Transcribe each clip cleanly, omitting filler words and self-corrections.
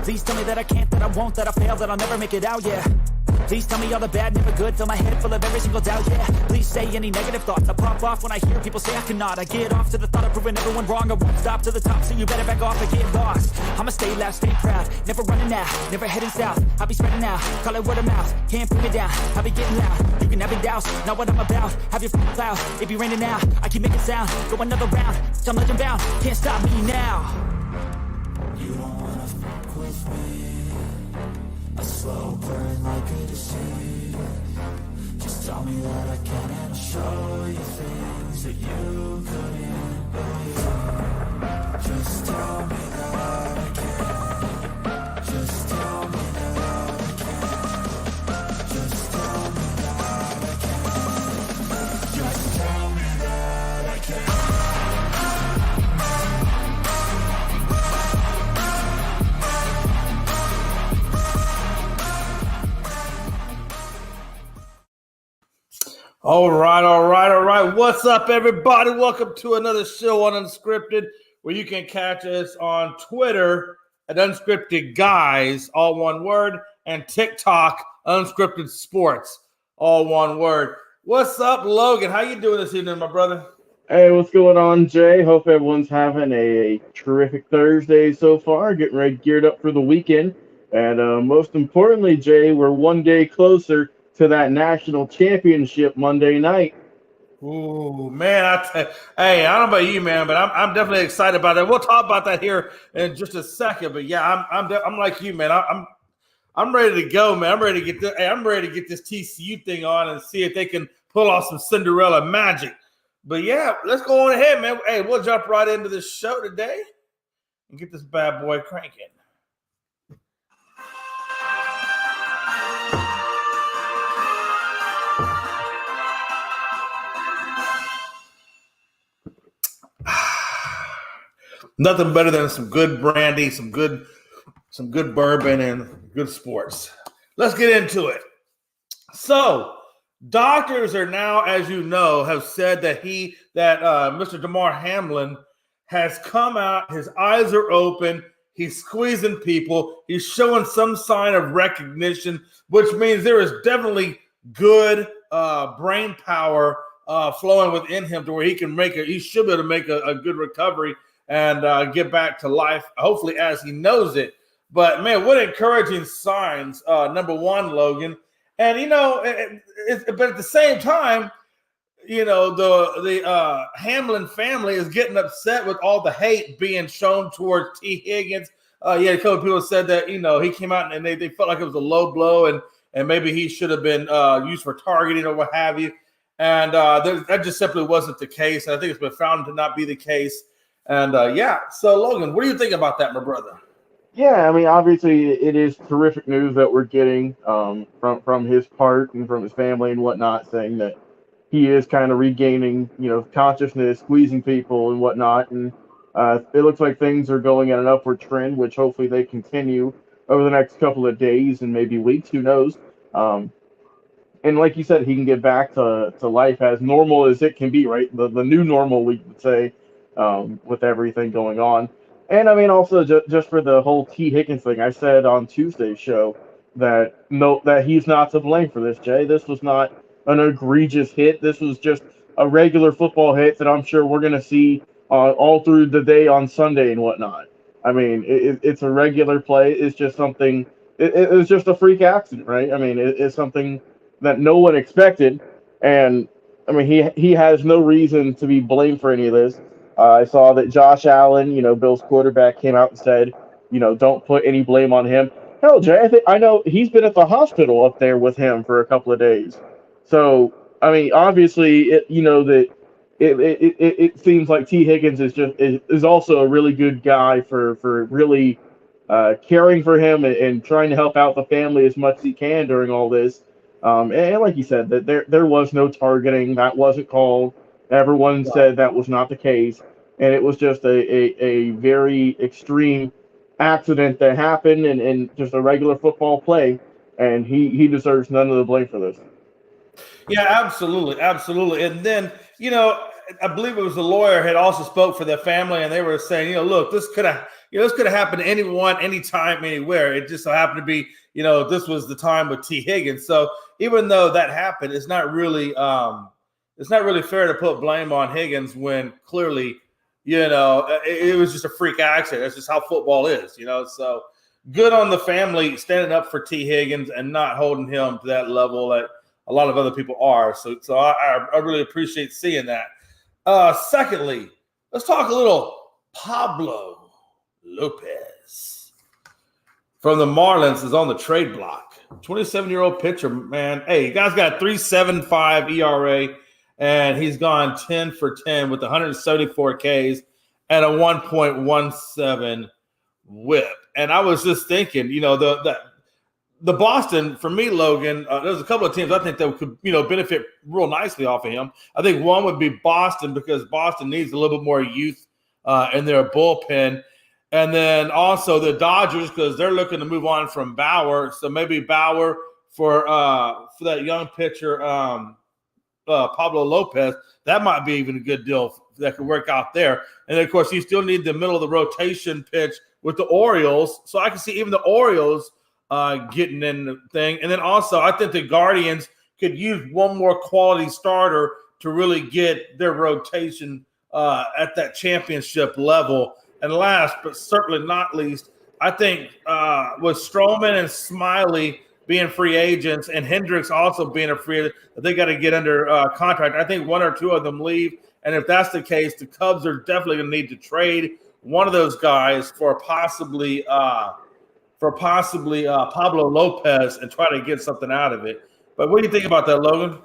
Please tell me that I can't, that I won't, that I fail, that I'll never make it out, yeah. Please tell me all the bad, never good, fill my head full of every single doubt, yeah. Please say any negative thoughts, I pop off when I hear people say I cannot. I get off to the thought of proving everyone wrong, I won't stop to the top, so you better back off and get lost. I'ma stay loud, stay proud, never running out, never heading south. I'll be spreading out, call it word of mouth, can't put me down, I'll be getting loud. You can have it douse, not what I'm about, have your f***ing cloud, it be raining now. I keep making sound, go another round, I'm legend bound, can't stop me now. You don't wanna fuck with me, a slow burn like a disease. Just tell me that I can and I'll show you things that you couldn't believe. Just tell me that I can. Just tell me that I can. Just tell me that I can. Just tell me that I can. All right. What's up, everybody? Welcome to another show on Unscripted, where you can catch us on Twitter at Unscripted Guys, all one word, and TikTok, Unscripted Sports, all one word. What's up, Logan? How you doing this evening, my brother? Hey, what's going on, Jay? Hope everyone's having a terrific Thursday so far, getting ready, geared up for the weekend. And most importantly, Jay, we're one day closer to that national championship Monday night. Ooh, man! Hey, I don't know about you, man, but I'm definitely excited about that. We'll talk about that here in just a second. But yeah, I'm like you, man. I'm ready to go, man. I'm ready to get this. Hey, I'm ready to get this TCU thing on and see if they can pull off some Cinderella magic. But yeah, let's go on ahead, man. Hey, we'll jump right into this show today and get this bad boy cranking. Nothing better than some good brandy, some good bourbon, and good sports. Let's get into it. So, doctors are now, as you know, have said that Mr. DaMar Hamlin has come out. His eyes are open. He's squeezing people. He's showing some sign of recognition, which means there is definitely good brain power flowing within him to where he should be able to make a good recovery and get back to life, hopefully as he knows it. But, man, what encouraging signs, number one, Logan. And, but at the same time, the Hamlin family is getting upset with all the hate being shown towards T. Higgins. A couple of people said that, he came out and they felt like it was a low blow and maybe he should have been used for targeting or what have you. And that just simply wasn't the case. And I think it's been found to not be the case. And so Logan, what do you think about that, my brother? Yeah, I mean, obviously it is terrific news that we're getting from his part and from his family and whatnot, saying that he is kind of regaining, consciousness, squeezing people and whatnot. And it looks like things are going at an upward trend, which hopefully they continue over the next couple of days and maybe weeks, who knows. And like you said, he can get back to life as normal as it can be, right? The new normal, we would say, with everything going on. And I mean, also just for the whole T. Higgins thing, I said on Tuesday's show that he's not to blame for this, Jay. This was not an egregious hit. This was just a regular football hit that I'm sure we're going to see all through the day on Sunday and whatnot. I mean, it's a regular play. It's just something. It was just a freak accident, right? I mean, it's something that no one expected, and I mean, he has no reason to be blamed for any of this. I saw that Josh Allen, Bill's quarterback, came out and said, don't put any blame on him. Hell, Jay, I know he's been at the hospital up there with him for a couple of days. So, I mean, obviously, it seems like T. Higgins is also a really good guy for really caring for him and trying to help out the family as much as he can during all this. And like you said, that there was no targeting. That wasn't called. Everyone said that was not the case. And it was just a very extreme accident that happened and just a regular football play. And he deserves none of the blame for this. Yeah, absolutely. And then, I believe it was the lawyer had also spoke for the family, and they were saying, look, this could have this could have happened to anyone, anytime, anywhere. It just so happened to be, this was the time with T. Higgins. So even though that happened, it's not really fair to put blame on Higgins when clearly, it was just a freak accident. That's just how football is, So good on the family standing up for T. Higgins and not holding him to that level that a lot of other people are. So I really appreciate seeing that. Secondly, let's talk a little Pablo Lopez from the Marlins is on the trade block. 27-year-old pitcher, man. Hey, you guys got 3.75 ERA, and he's gone 10 for 10 with 174 Ks and a 1.17 whip. And I was just thinking, the Boston, for me, Logan, there's a couple of teams I think that could, benefit real nicely off of him. I think one would be Boston because Boston needs a little bit more youth in their bullpen. And then also the Dodgers because they're looking to move on from Bauer. So maybe Bauer for that young pitcher, Pablo Lopez, that might be even a good deal that could work out there. And then, of course, you still need the middle of the rotation pitch with the Orioles. So I can see even the Orioles getting in the thing. And then also I think the Guardians could use one more quality starter to really get their rotation at that championship level. And last, but certainly not least, I think with Stroman and Smiley being free agents and Hendricks also being a free agent, they got to get under contract. I think one or two of them leave. And if that's the case, the Cubs are definitely going to need to trade one of those guys for possibly Pablo Lopez and try to get something out of it. But what do you think about that, Logan?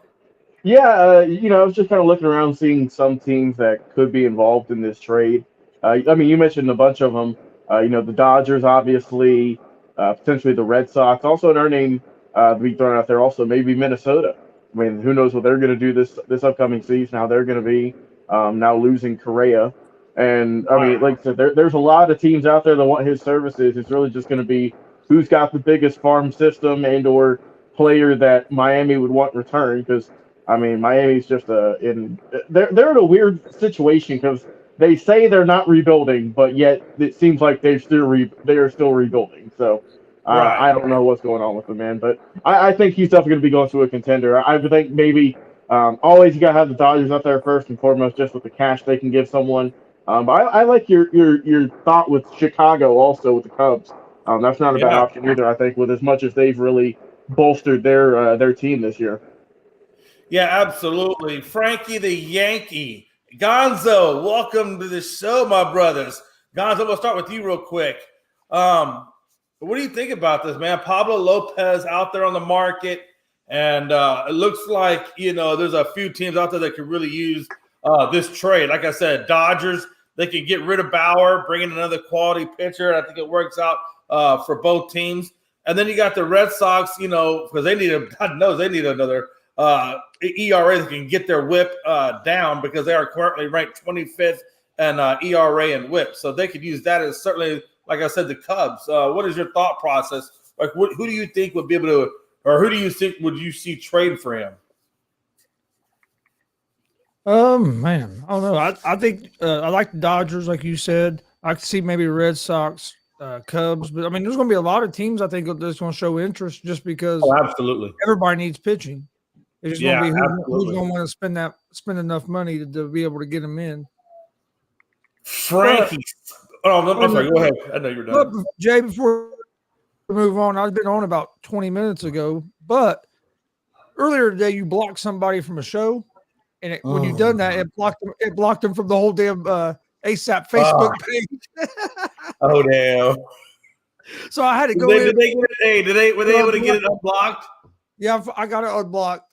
Yeah, I was just kind of looking around, seeing some teams that could be involved in this trade. You mentioned a bunch of them. The Dodgers, obviously, potentially the Red Sox. Also, another name to be thrown out there, also maybe Minnesota. I mean, who knows what they're going to do this upcoming season, how they're going to be now losing Correa. And, I mean, like I said, there's a lot of teams out there that want his services. It's really just going to be who's got the biggest farm system and or player that Miami would want in return because, I mean, Miami's just they're in a weird situation because they say they're not rebuilding, but yet it seems like they are still rebuilding. So I don't know what's going on with them, man. But I think he's definitely going to be going to a contender. I would think maybe always you got to have the Dodgers up there first and foremost, just with the cash they can give someone. But I like your thought with Chicago also with the Cubs. That's not a bad option either. I think with as much as they've really bolstered their team this year. Yeah, absolutely. Frankie the Yankee. Gonzo, welcome to the show, my brothers. Gonzo, we'll start with you real quick. What do you think about this, man? Pablo Lopez out there on the market, and it looks like, there's a few teams out there that could really use this trade. Like I said, Dodgers, they can get rid of Bauer, bring in another quality pitcher. I think it works out for both teams. And then you got the Red Sox, because they need another ERA that can get their whip down because they are currently ranked 25th in ERA and whip. So they could use that as certainly, like I said, the Cubs. What is your thought process? Like, who do you think would be able to, or who do you think would you see trade for him? Man, I don't know. I think I like the Dodgers, like you said. I could see maybe Red Sox, Cubs, but I mean, there's going to be a lot of teams I think that's going to show interest just because absolutely everybody needs pitching. It's just going to be who's going to want to spend enough money to be able to get them in. Frankie, I'm sorry. Go ahead. I know you're done. Jay, before we move on, I've been on about 20 minutes ago, but earlier today you blocked somebody from a show. And when you done that, it blocked them from the whole damn ASAP Facebook page. Oh damn! So I had to go in. Were they able to get it unblocked? Yeah, I got it unblocked.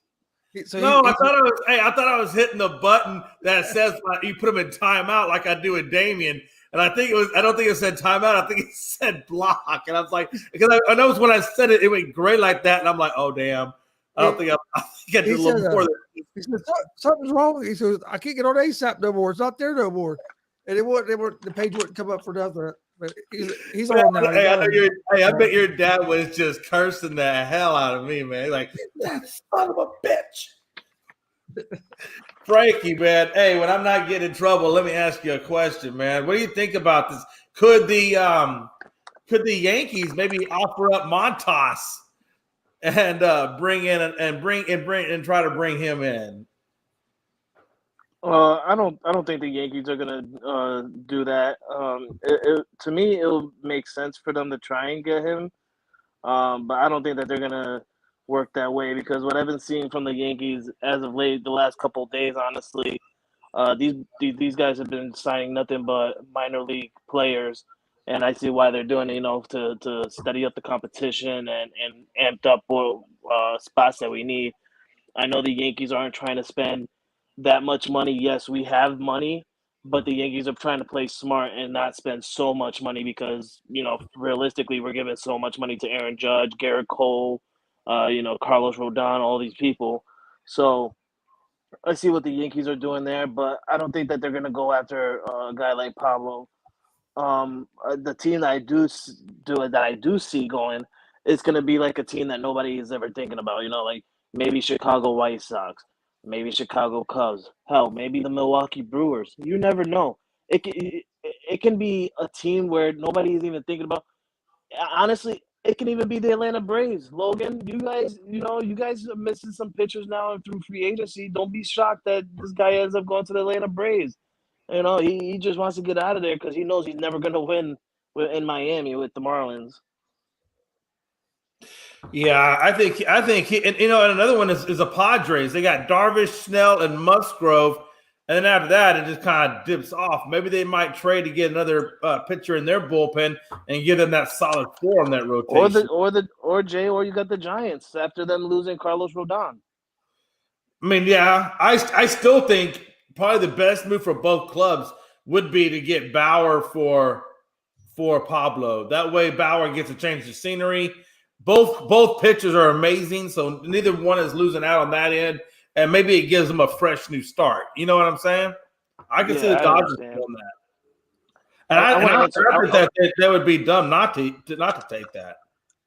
So I thought I was hitting the button that says you put them in timeout, like I do with Damien. And I don't think it said timeout. I think it said block. And I was like, because I know when I said it, it went great like that. And I'm like, oh damn. I think I did a little more than. He said, something's wrong. He says, I can't get on ASAP no more. It's not there no more. And the page wouldn't come up for nothing. But he's on now. I bet your dad was just cursing the hell out of me, man. Like, that son of a bitch. Frankie, man. Hey, when I'm not getting in trouble, let me ask you a question, man. What do you think about this Could the Yankees maybe offer up Montas and try to bring him in? I don't think the Yankees are gonna do that. To me, it'll make sense for them to try and get him, but I don't think that they're gonna work that way because what I've been seeing from the Yankees as of late, the last couple of days, honestly, these guys have been signing nothing but minor league players, and I see why they're doing it. To study up the competition and amped up spots that we need. I know the Yankees aren't trying to spend that much money. Yes, we have money, but the Yankees are trying to play smart and not spend so much money because, realistically, we're giving so much money to Aaron Judge, Garrett Cole, Carlos Rodon, all these people. So I see what the Yankees are doing there, but I don't think that they're going to go after a guy like Pablo. The team that I do see going, it's going to be like a team that nobody is ever thinking about, like maybe Chicago White Sox. Maybe Chicago Cubs. Hell, maybe the Milwaukee Brewers. You never know. It can be a team where nobody is even thinking about. Honestly, it can even be the Atlanta Braves. Logan, you guys are missing some pitchers now through free agency. Don't be shocked that this guy ends up going to the Atlanta Braves. He just wants to get out of there because he knows he's never going to win in Miami with the Marlins. Yeah, I think and another one is the Padres. They got Darvish, Snell, and Musgrove, and then after that, it just kind of dips off. Maybe they might trade to get another pitcher in their bullpen and give them that solid 4 on that rotation. Or you got the Giants after them losing Carlos Rodon. I mean, yeah, I still think probably the best move for both clubs would be to get Bauer for Pablo. That way, Bauer gets a change of scenery. Both pitchers are amazing, so neither one is losing out on that end, and maybe it gives them a fresh new start. You know what I'm saying? I can see the Dodgers doing that, and I that would be dumb not to take that.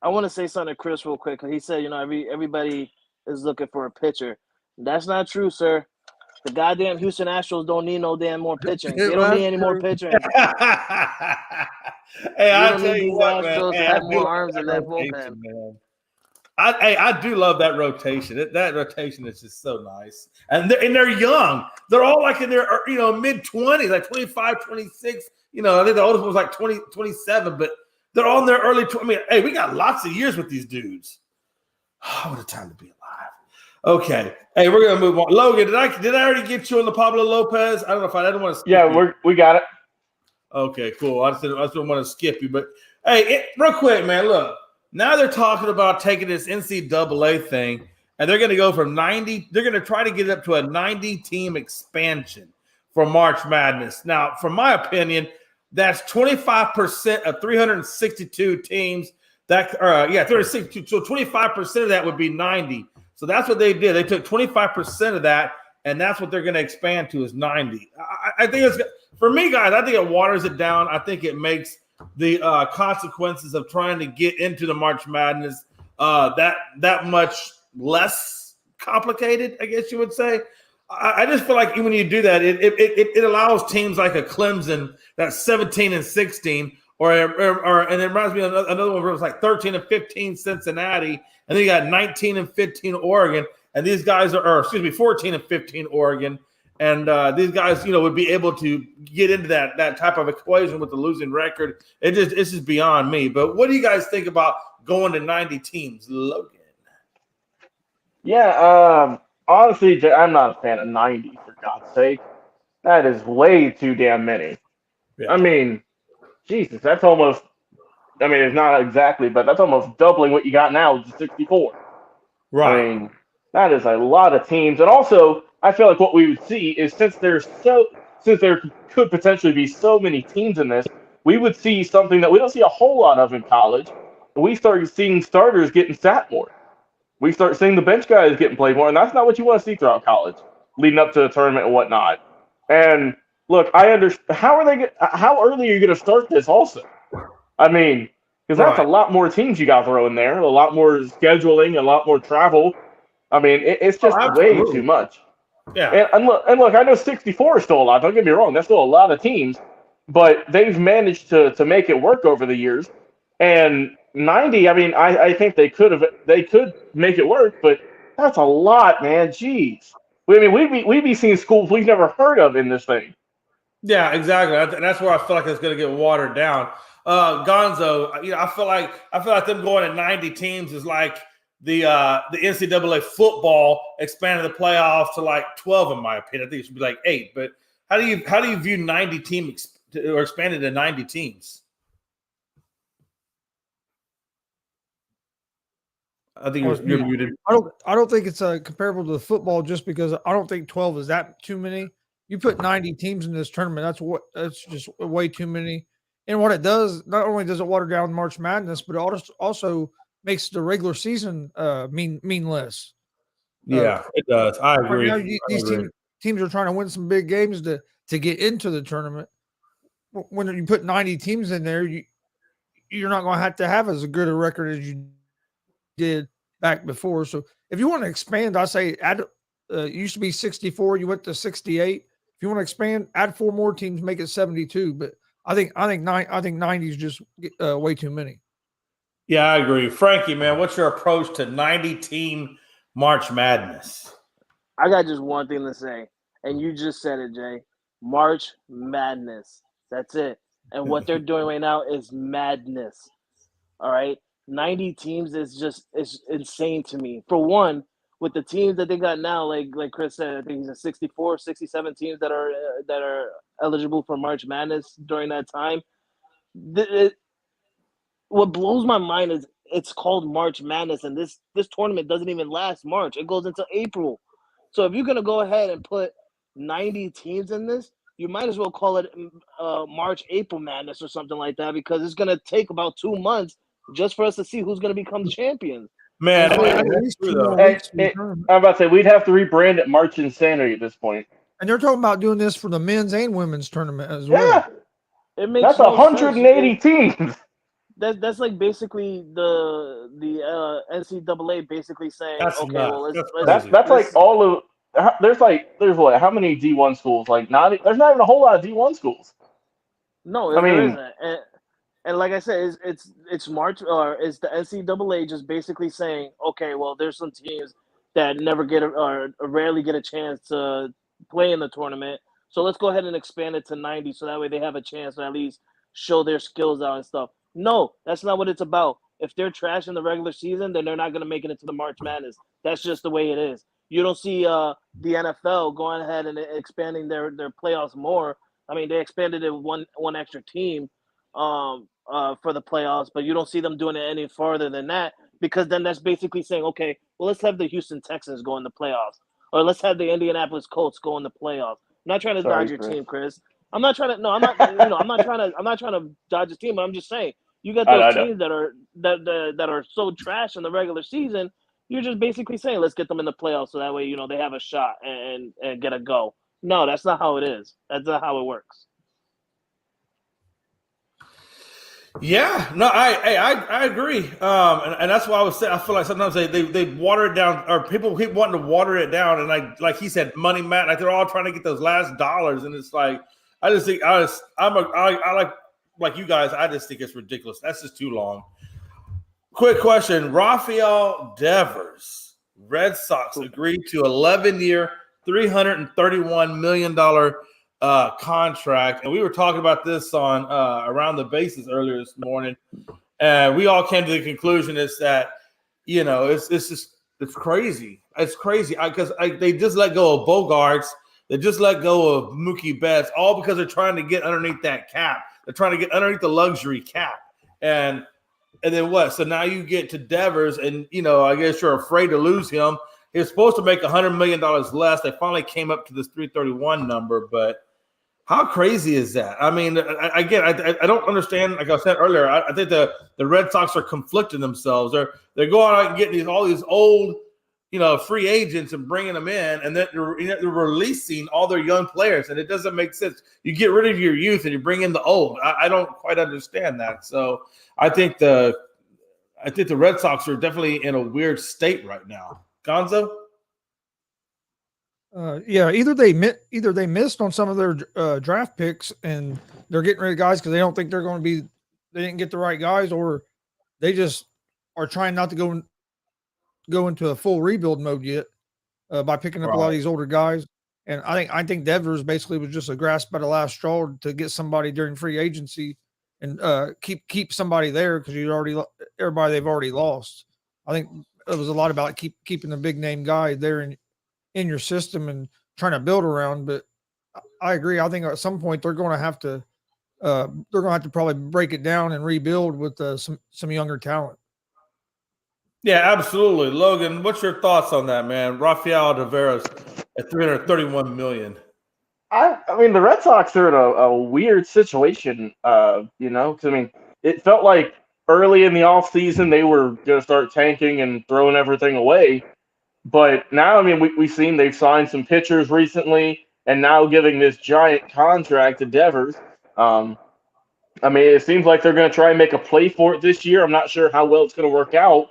I want to say something to Chris real quick. He said, everybody is looking for a pitcher. That's not true, sir. The goddamn Houston Astros don't need no damn more pitching. They don't need any more pitching. Hey, I tell you what, man. Astros have more arms in that bullpen. Man. I do love that rotation. That rotation is just so nice. And they're young. They're all like in their mid-20s, like 25, 26. I think the oldest one was like 20, 27, but they're all in their early 20s. I mean, hey, we got lots of years with these dudes. Oh, what a time to be alive. Okay. Hey, we're gonna move on. Logan, did I already get you on the Pablo Lopez? I don't know if I didn't want to skip you. We got it. Okay, cool. I just didn't want to skip you, but hey, real quick, man. Look, now they're talking about taking this NCAA thing, and they're going to go from 90. They're going to try to get it up to a 90-team expansion for March Madness. Now, from my opinion, that's 25% of 362 teams. 362. So 25% of that would be 90. So that's what they did. They took 25% of that, and that's what they're going to expand to is 90. I think it's for me, guys. I think it waters it down. I think it makes the consequences of trying to get into the March Madness that much less complicated, I guess you would say. I just feel like when you do that, it allows teams like a Clemson that's 17-16, or and it reminds me of another one where it was like 13-15 Cincinnati, and then you got 19-15 Oregon, and these guys are 14-15 Oregon. And these guys, would be able to get into that type of equation with the losing record. It's just beyond me. But what do you guys think about going to 90 teams, Logan? Yeah, honestly, I'm not a fan of 90, for God's sake. That is way too damn many. Yeah. I mean, Jesus, that's almost – it's not exactly, but that's almost doubling what you got now with the 64. Right. I mean, that is a lot of teams. And also – I feel like what we would see is since there could potentially be so many teams in this, we would see something that we don't see a whole lot of in college. We start seeing starters getting sat more. We start seeing the bench guys getting played more, and that's not what you want to see throughout college, leading up to the tournament and whatnot. And look, I understand how early are you going to start this? Also, because that's a lot more teams you got to throw in there, a lot more scheduling, a lot more travel. It's just way too much. Yeah, and look, I know 64 is still a lot. Don't get me wrong, that's still a lot of teams. but they've managed to make it work over the years. And 90, I mean, I think they could make it work, but that's a lot, man. Jeez. I mean, we'd be seeing schools we've never heard of in this thing. Yeah, exactly. And that's where I feel like it's going to get watered down. Gonzo, I feel like them going to 90 teams is like the NCAA football expanded the playoffs to like 12, in my opinion. I think it should be like 8. But how do you view 90 teams or expanded to 90 teams? I think you're muted. I don't think it's comparable to the football just because I don't think 12 is that too many. You put 90 teams in this tournament, that's just way too many. And what it does, not only does it water down March Madness, but it also makes the regular season mean less. Yeah, it does. I agree. Right now, these teams are trying to win some big games to get into the tournament. When you put 90 teams in there, you're not going to have as good a record as you did back before. So if you want to expand, I say add. It used to be 64. You went to 68. If you want to expand, add 4 more teams, make it 72. But I think 90 is just way too many. Yeah, I agree. Frankie, man, what's your approach to 90-team March Madness? I got just one thing to say, and you just said it, Jay. March Madness. That's it. And what they're doing right now is madness. All right? 90 teams is insane to me. For one, with the teams that they got now, like Chris said, I think he's at 64, 67 teams that are eligible for March Madness during that time. What blows my mind is it's called March Madness, and this tournament doesn't even last March. It goes into April. So if you're going to go ahead and put 90 teams in this, you might as well call it March, April Madness or something like that, because it's going to take about 2 months just for us to see who's going to become champions. Man, I'm about to say we'd have to rebrand it March Insanity at this point. And they're talking about doing this for the men's and women's tournament as well. Yeah, it makes that's 180 teams. That's like basically the NCAA basically saying, that's okay, nuts. well That's like all of there's what, how many D1 schools? Like there's not even a whole lot of D1 schools. No, there isn't. And like I said, it's March, or is the NCAA just basically saying, okay, well, there's some teams that never get or rarely get a chance to play in the tournament, so let's go ahead and expand it to 90, so that way they have a chance to at least show their skills out and stuff. No, that's not what it's about. If they're trash in the regular season, then they're not going to make it into the March Madness. That's just the way it is. You don't see the NFL going ahead and expanding their playoffs more. I mean, they expanded it with one extra team for the playoffs, but you don't see them doing it any farther than that, because then that's basically saying, okay, well, let's have the Houston Texans go in the playoffs, or let's have the Indianapolis Colts go in the playoffs. I'm not trying to dodge your team, Chris. I'm not trying to. No, I'm not. I'm not trying to dodge his team. But I'm just saying, you got those teams that are so trash in the regular season. You're just basically saying, let's get them in the playoffs, so that way they have a shot and get a go. No, that's not how it is. That's not how it works. Yeah, no, I agree, and that's why I was saying I feel like sometimes they water it down, or people keep wanting to water it down, and like he said, money mat, like they're all trying to get those last dollars, and it's like I just think I like you guys, I just think it's ridiculous. That's just too long. Quick question: Rafael Devers, Red Sox agreed to 11-year, $331 million contract, and we were talking about this on Around the Bases earlier this morning, and we all came to the conclusion is that it's crazy. It's crazy because they just let go of Bogarts, they just let go of Mookie Betts, all because they're trying to get underneath that cap. They're trying to get underneath the luxury cap, and then what? So now you get to Devers, and I guess you're afraid to lose him. He was supposed to make $100 million less. They finally came up to this 331 number, but how crazy is that? I mean, I don't understand. Like I said earlier, I think the Red Sox are conflicting themselves. They're going out and getting all these old, free agents and bringing them in, and then they're releasing all their young players, and it doesn't make sense. You get rid of your youth and you bring in the old. I don't quite understand that. So I think the Red Sox are definitely in a weird state right now. Gonzo? Yeah, either they missed on some of their draft picks and they're getting rid of guys because they don't think they didn't get the right guys, or they just are trying not to go into a full rebuild mode yet by picking up a lot of these older guys. And I think Devers basically was just a grasp at the last straw to get somebody during free agency and keep somebody there because everybody they've already lost. I think it was a lot about keeping the big name guy there in your system and trying to build around. But I agree. I think at some point they're going to have to probably break it down and rebuild with some younger talent. Yeah, absolutely. Logan, what's your thoughts on that, man? Rafael Devers at $331 million. I mean, the Red Sox are in a weird situation, because, I mean, it felt like early in the offseason they were going to start tanking and throwing everything away. But now, I mean, we've seen they've signed some pitchers recently and now giving this giant contract to Devers. I mean, it seems like they're going to try and make a play for it this year. I'm not sure how well it's going to work out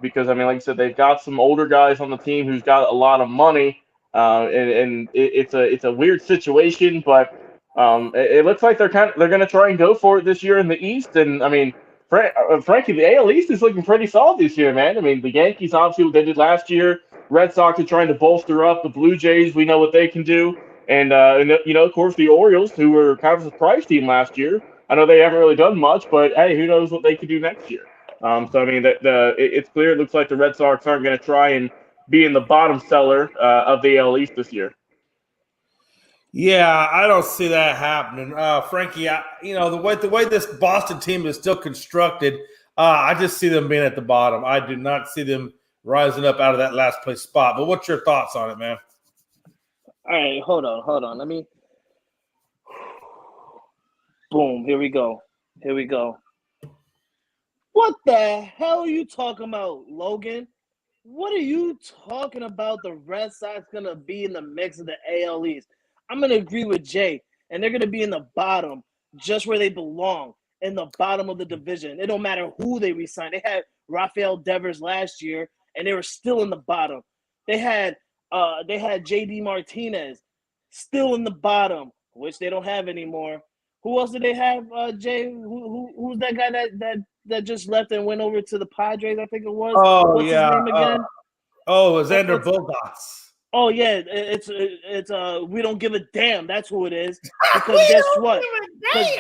because, I mean, like I said, they've got some older guys on the team who's got a lot of money, and it's a weird situation. But it looks like they're going to try and go for it this year in the East. And I mean, Frankie, the AL East is looking pretty solid this year, man. I mean, the Yankees obviously what they did last year. Red Sox are trying to bolster up. The Blue Jays, we know what they can do. And of course, the Orioles, who were kind of a surprise team last year. I know they haven't really done much, but hey, who knows what they could do next year? So I mean, it's clear. It looks like the Red Sox aren't going to try and be in the bottom cellar of the AL East this year. Yeah, I don't see that happening, Frankie. The way this Boston team is still constructed, I just see them being at the bottom. I do not see them rising up out of that last place spot. But what's your thoughts on it, man? All right, hold on. Let me. Boom! Here we go. What the hell are you talking about, Logan? What are you talking about? The Red Sox gonna be in the mix of the AL East? I'm gonna agree with Jay, and they're gonna be in the bottom, just where they belong, in the bottom of the division. It don't matter who they resign. They had Rafael Devers last year, and they were still in the bottom. They had JD Martinez, still in the bottom, which they don't have anymore. Who else did they have, Jay? Who's that guy that just left and went over to the Padres? I think it was. Oh, What's yeah. his name again? Xander Bogaerts. Oh yeah, it's we don't give a damn. That's who it is. Because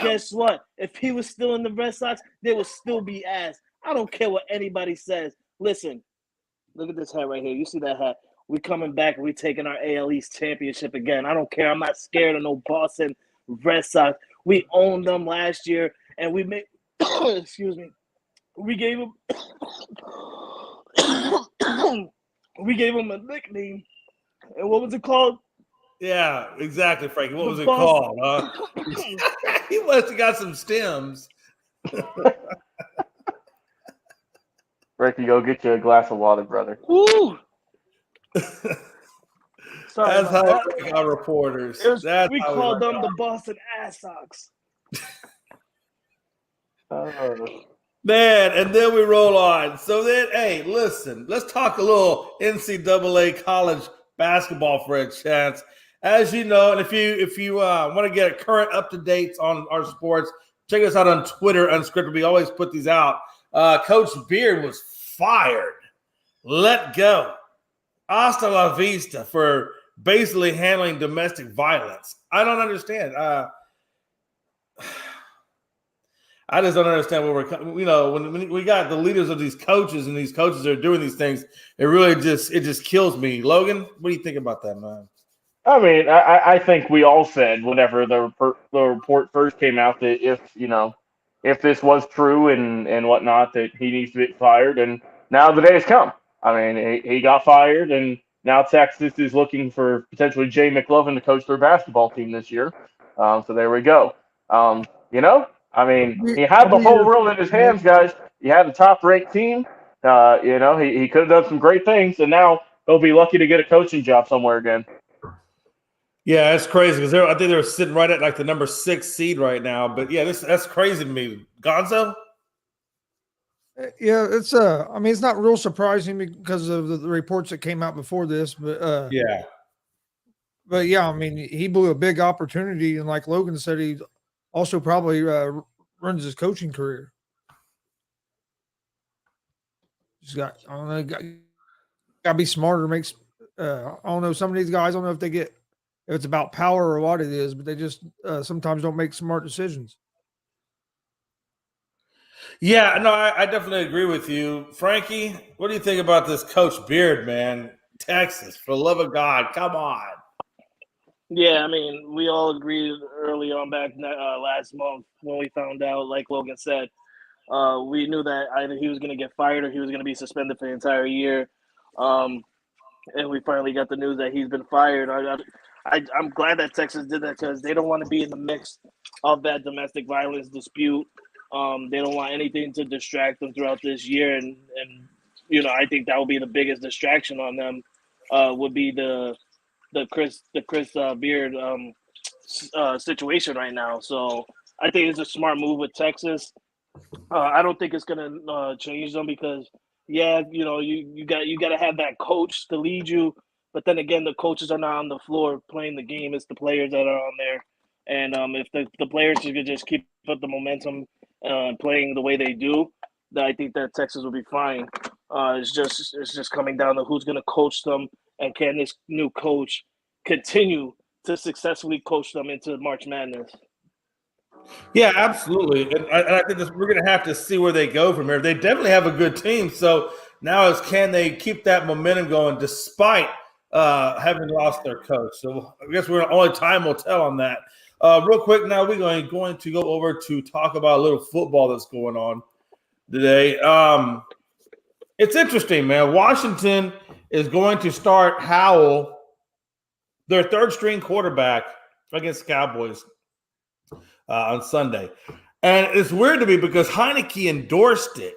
guess what? If he was still in the Red Sox, they would still be ass. I don't care what anybody says. Listen, look at this hat right here. You see that hat? We coming back and we taking our AL East championship again. I don't care. I'm not scared of no Boston Red Sox. We owned them last year, and we made. Excuse me. We gave them. We gave them a nickname. And what was it called? Yeah, exactly, Frankie. What was it called? He must have got some stems. Frankie, go get you a glass of water, brother. Woo! Sorry, that's how we our reporters. We called them the Boston Ass Sox. Man, and then we roll on. So then, hey, listen, let's talk a little NCAA college basketball for a chance. As you know, and if you want to get current up to dates on our sports, check us out on Twitter, Unscripted. We always put these out. Coach Beard was fired. Let go. Hasta la vista for basically handling domestic violence. I don't understand. I just don't understand where we're, when we got the leaders of these coaches and these coaches are doing these things, it just kills me. Logan, what do you think about that, man? I mean, I think we all said whenever the report first came out that if this was true and whatnot, that he needs to get fired. And now the day has come. I mean, he got fired, and now Texas is looking for potentially Jay McLovin to coach their basketball team this year. So there we go. I mean, he had the whole world in his hands, guys. He had a top-ranked team. He could have done some great things, and now he'll be lucky to get a coaching job somewhere again. Yeah, it's crazy because I think they're sitting right at like the number 6 seed right now. But yeah, that's crazy to me. Gonzo? Yeah, it's it's not real surprising because of the reports that came out before this, but yeah. But yeah, I mean, he blew a big opportunity, and like Logan said, he also probably runs his coaching career. Just got, I don't know, got to be smarter. Makes I don't know. Some of these guys, I don't know if they get if it's about power or what it is, but they just sometimes don't make smart decisions. Yeah, no, I definitely agree with you. Frankie, what do you think about this Coach Beard, man? Texas, for the love of God, come on. Yeah, I mean, we all agreed early on back last month when we found out, like Logan said, we knew that either he was going to get fired or he was going to be suspended for the entire year. And we finally got the news that he's been fired. I'm glad that Texas did that because they don't want to be in the mix of that domestic violence dispute. They don't want anything to distract them throughout this year, and I think that will be the biggest distraction on them. Would be the Chris Beard situation right now. So I think it's a smart move with Texas. I don't think it's gonna change them because you got to have that coach to lead you, but then again the coaches are not on the floor playing the game. It's the players that are on there, and if the players could just keep up the momentum, playing the way they do, then I think that Texas will be fine. It's just coming down to who's gonna coach them, and can this new coach continue to successfully coach them into March Madness. Yeah, absolutely. And I think we're going to have to see where they go from here. They definitely have a good team. So now is can they keep that momentum going despite having lost their coach? So I guess only time will tell on that. Real quick, now we're going to go over to talk about a little football that's going on today. It's interesting, man. Washington is going to start Howell, their third string quarterback, against the Cowboys on Sunday. And it's weird to me because Heineke endorsed it.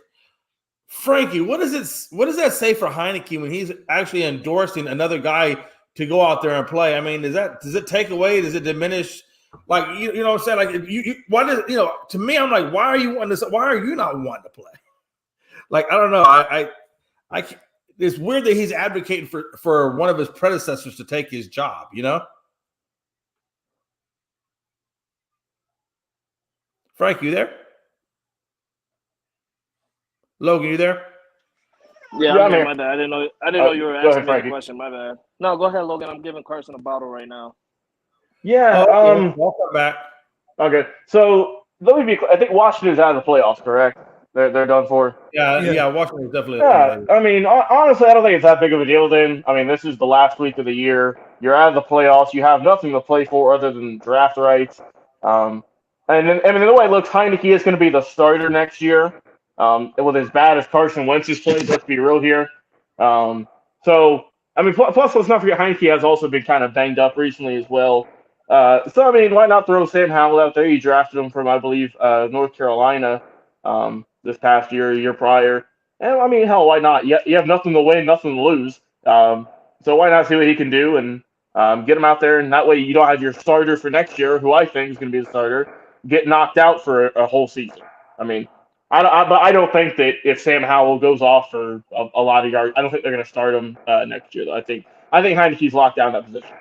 Frankie, what does that say for Heineke when he's actually endorsing another guy to go out there and play? I mean, does it take away? Does it diminish? Like you know what I'm saying? Like why does to me I'm like, why are you wanting this? Why are you not wanting to play? Like I don't know. I it's weird that he's advocating for one of his predecessors to take his job. Frank, you there? Logan, you there? Yeah, Yeah, I'm I'm here. here. My bad. I didn't know you were Go asking ahead, me the Frankie. question. My bad. No, go ahead, Logan. I'm giving Carson a bottle right now. Yeah. Oh, okay. Welcome back. Okay. So let me be clear. I think Washington's out of the playoffs, correct? They're done for. Yeah. Washington was definitely Yeah. eliminated. I mean, honestly, I don't think it's that big of a deal. Then, I mean, this is the last week of the year. You're out of the playoffs. You have nothing to play for other than draft rights. And then, I mean, the way it looks, Heineke is going to be the starter next year. With as bad as Carson Wentz has played, let's be real here. So, I mean, plus let's not forget Heineke has also been kind of banged up recently as well. So, I mean, why not throw Sam Howell out there? You drafted him from, I believe, North Carolina this past year, a year prior. And, I mean, hell, why not? You have nothing to win, nothing to lose. So why not see what he can do and get him out there? And that way you don't have your starter for next year, who I think is going to be the starter, get knocked out for a whole season. I mean, but I don't think that if Sam Howell goes off for a lot of yards, I don't think they're going to start him next year. Though I think Heineke's locked down that position.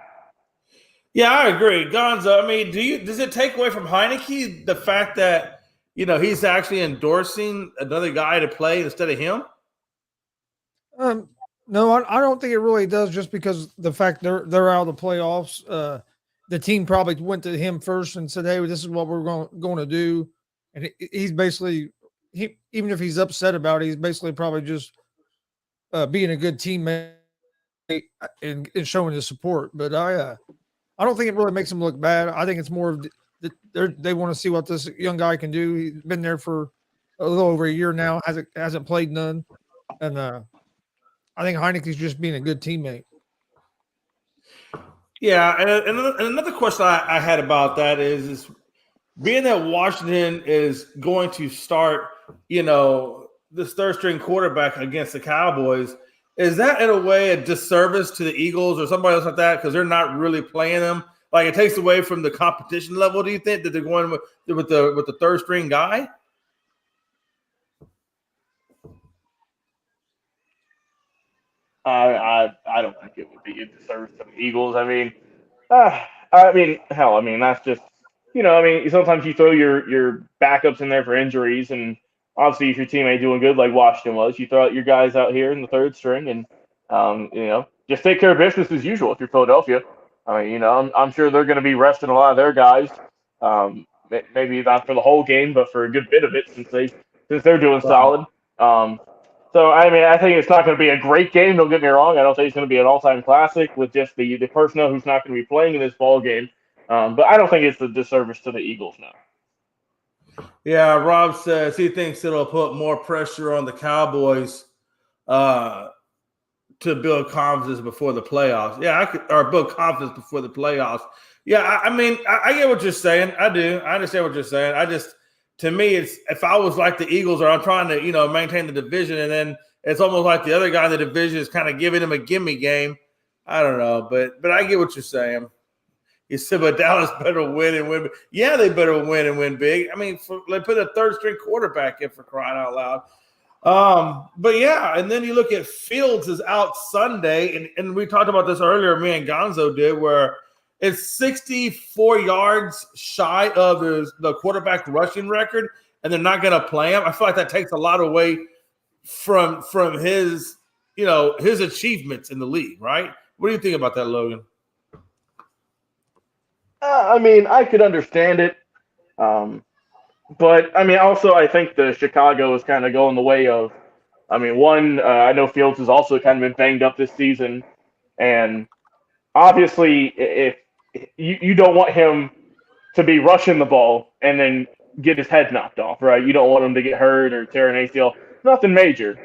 Yeah, I agree. Gonzo, I mean, does it take away from Heineke the fact that he's actually endorsing another guy to play instead of him? No, I don't think it really does. Just because the fact they're out of the playoffs, the team probably went to him first and said, "Hey, this is what we're going to do," and he's basically even if he's upset about it, he's basically probably just being a good teammate and showing his support. But I don't think it really makes him look bad. I think it's more of they want to see what this young guy can do. He's been there for a little over a year now, hasn't played none, and I think Heineke's just being a good teammate. Yeah, and another question I had about that is being that Washington is going to start, this third string quarterback against the Cowboys, is that in a way a disservice to the Eagles or somebody else like that because they're not really playing them? Like it takes away from the competition level. Do you think that they're going with the third string guy? I don't think it would be a disservice to the Eagles. I mean, I mean, hell, I mean that's just I mean sometimes you throw your backups in there for injuries, and obviously if your team ain't doing good like Washington was, you throw out your guys out here in the third string, and just take care of business as usual. If you're Philadelphia, I mean I'm sure they're going to be resting a lot of their guys, maybe not for the whole game, but for a good bit of it since they're doing solid. So, I mean, I think it's not going to be a great game. Don't get me wrong. I don't think it's going to be an all-time classic with just the personnel who's not going to be playing in this ball game. But I don't think it's a disservice to the Eagles now. Yeah, Rob says he thinks it'll put more pressure on the Cowboys to build confidence before the playoffs. Yeah, or build confidence before the playoffs. Yeah, I mean, I get what you're saying. I do. I understand what you're saying. To me, it's if I was like the Eagles, or I'm trying to, maintain the division, and then it's almost like the other guy in the division is kind of giving him a gimme game. I don't know, but I get what you're saying. You said, but Dallas better win and win. Yeah, they better win and win big. I mean, they put a third-string quarterback in, for crying out loud. But yeah, and then you look at Fields is out Sunday, and we talked about this earlier. Me and Gonzo did, where it's 64 yards shy of the quarterback rushing record, and they're not going to play him. I feel like that takes a lot away from his his achievements in the league, right? What do you think about that, Logan? I mean, I could understand it, but I mean, also I think the Chicago is kind of going the way of. I mean, I know Fields has also kind of been banged up this season, and obviously, if you don't want him to be rushing the ball and then get his head knocked off, right? You don't want him to get hurt or tear an ACL, nothing major.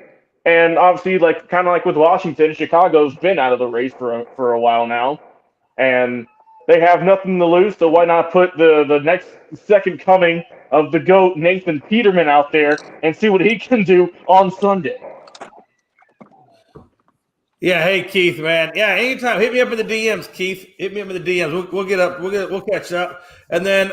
And obviously, kind of like with Washington, Chicago's been out of the race for a while now, and they have nothing to lose. So why not put the next second coming of the GOAT, Nathan Peterman, out there and see what he can do on Sunday? Yeah, hey Keith, man. Yeah, anytime. Hit me up in the DMs, Keith. Hit me up in the DMs. We'll get up. We'll catch up. And then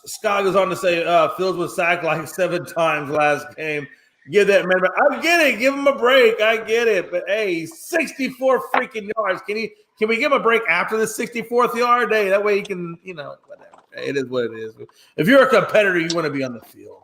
Scott goes on to say Fields was sacked like 7 times last game. Give that man. I get it. Give him a break. I get it. But hey, 64 freaking yards. Can we give him a break after the 64th yard? Hey, that way he can, whatever. It is what it is. If you're a competitor, you want to be on the field.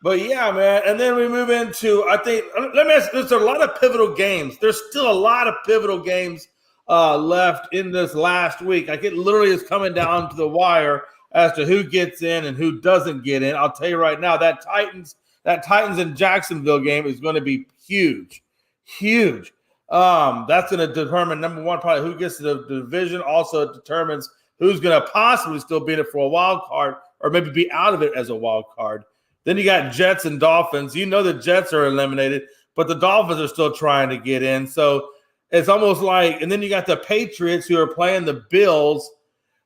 But yeah, man, and then we move into, I think, let me ask, there's a lot of pivotal games. There's still a lot of pivotal games left in this last week. Like it literally is coming down to the wire as to who gets in and who doesn't get in. I'll tell you right now, that Titans and Jacksonville game is going to be huge, huge. That's going to determine, number one, probably who gets to the division. Also, it determines who's going to possibly still be in it for a wild card or maybe be out of it as a wild card. Then you got Jets and Dolphins. The Jets are eliminated, but the Dolphins are still trying to get in. So it's almost like, and then you got the Patriots who are playing the Bills.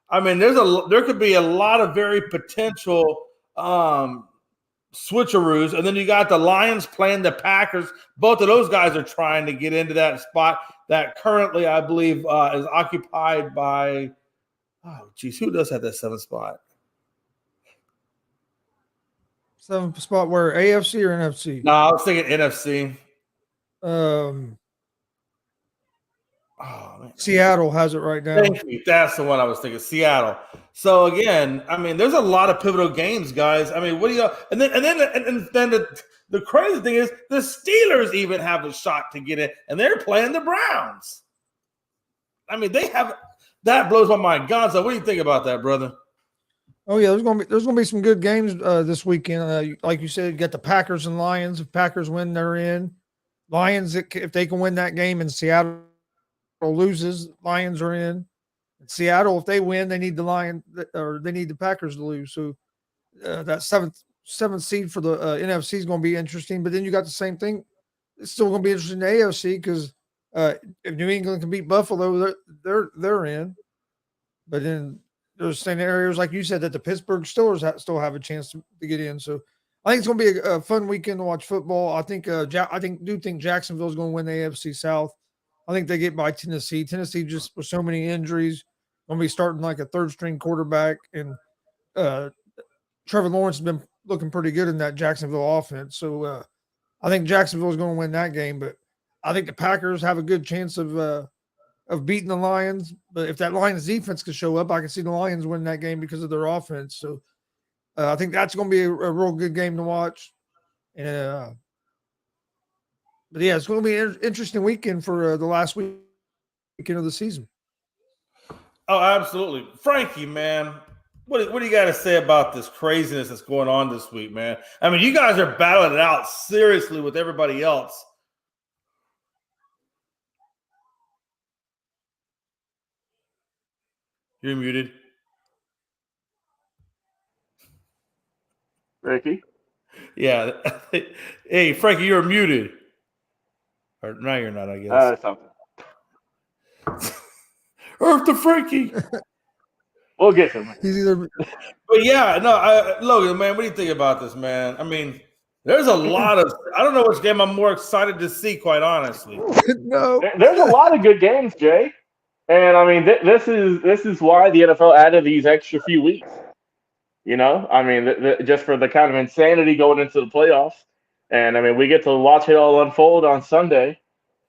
I mean, there could be a lot of very potential switcheroos. And then you got the Lions playing the Packers. Both of those guys are trying to get into that spot that currently, I believe, is occupied by, who does have that 7th spot? 7th spot where, AFC or NFC? No, I was thinking NFC. Seattle has it right now. Thank you. That's the one I was thinking. Seattle. So again, I mean, there's a lot of pivotal games, guys. I mean, what do you? And then the crazy thing is the Steelers even have a shot to get in, and they're playing the Browns. I mean, that blows my mind. Gonzo, what do you think about that, brother? Oh yeah, there's gonna be some good games this weekend. Like you said, you got the Packers and Lions. If Packers win, they're in. Lions, if they can win that game, and Seattle loses, Lions are in. And Seattle, if they win, they need the Packers to lose. So that seventh seed for the NFC is going to be interesting. But then you got the same thing. It's still going to be interesting in the AFC because if New England can beat Buffalo, they're in. But then there's scenarios like you said that the Pittsburgh Steelers still have a chance to get in. So I think it's going to be a fun weekend to watch football. I think Jacksonville is going to win the AFC South. I think they get by Tennessee. Tennessee just with so many injuries, going to be starting like a third-string quarterback, and Trevor Lawrence has been looking pretty good in that Jacksonville offense. So I think Jacksonville is going to win that game, but I think the Packers have a good chance of of beating the Lions. But if that Lions defense could show up, I can see the Lions win that game because of their offense. So I think that's going to be a real good game to watch. And but yeah, it's going to be an interesting weekend for the last weekend of the season. Oh, absolutely. Frankie, man, what do you got to say about this craziness that's going on this week, man? I mean, you guys are battling it out seriously with everybody else. You're muted. Ricky? Yeah. Hey, Frankie, you're muted. Or now you're not, I guess. Something. Earth to Frankie. We'll get him. He's either. But yeah, no, Logan, man, what do you think about this, man? I mean, there's a lot of. I don't know which game I'm more excited to see, quite honestly. No, there's a lot of good games, Jay, and I mean this is why the NFL added these extra few weeks. You know, I mean, just for the kind of insanity going into the playoffs, and I mean we get to watch it all unfold on Sunday.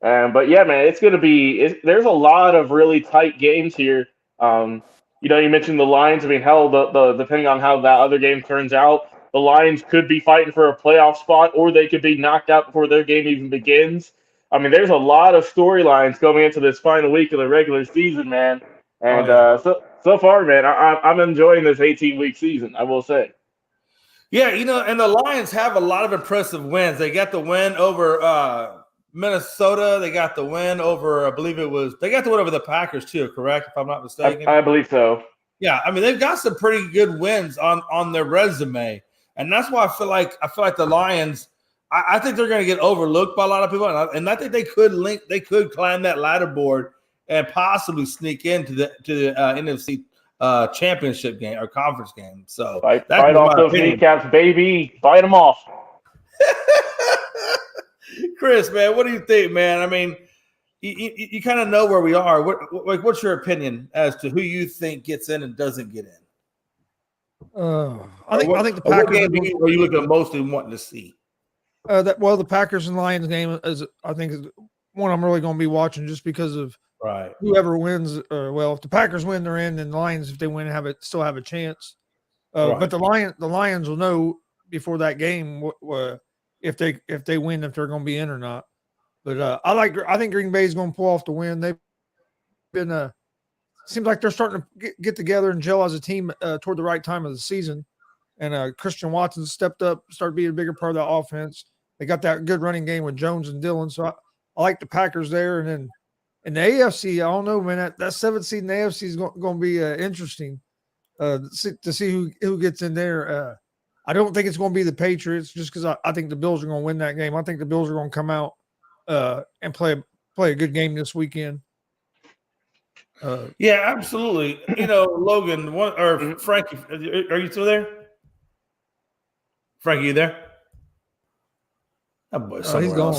But yeah, man, it's going to be. There's a lot of really tight games here. You know, you mentioned the Lions. I mean, hell, the depending on how that other game turns out, the Lions could be fighting for a playoff spot, or they could be knocked out before their game even begins. I mean, there's a lot of storylines going into this final week of the regular season, man. And so far, man, I'm enjoying this 18-week season, I will say. Yeah, you know, and the Lions have a lot of impressive wins. They got the win over Minnesota. They got the win over, I believe they got the win over the Packers too, correct? If I'm not mistaken. I believe so. Yeah, I mean, they've got some pretty good wins on their resume. And that's why I feel like the Lions, I think they're going to get overlooked by a lot of people. And I think they could climb that ladder board and possibly sneak into the NFC championship game or conference game. So fight off those kneecaps, baby. Fight them off. Chris, man, what do you think, man? I mean, you kind of know where we are. What's your opinion as to who you think gets in and doesn't get in? I think the Packers. What game are you looking at mostly wanting to see? The Packers and Lions game is one I'm really going to be watching just because of whoever wins. If the Packers win, they're in, and the Lions, if they win, still have a chance. But the Lions will know before that game if they win, if they're going to be in or not. But I think Green Bay is going to pull off the win. They've been seems like they're starting to get together and gel as a team toward the right time of the season. And Christian Watson stepped up, started being a bigger part of that offense. They got that good running game with Jones and Dillon. So I like the Packers there. And then in the AFC, I don't know, man, that 7th seed in the AFC is going to be interesting to see who gets in there. I don't think it's going to be the Patriots just because I think the Bills are going to win that game. I think the Bills are going to come out and play a good game this weekend. Yeah, absolutely. You know, Logan, Frankie, are you still there? Frankie, you there? Oh, boy, he's gone.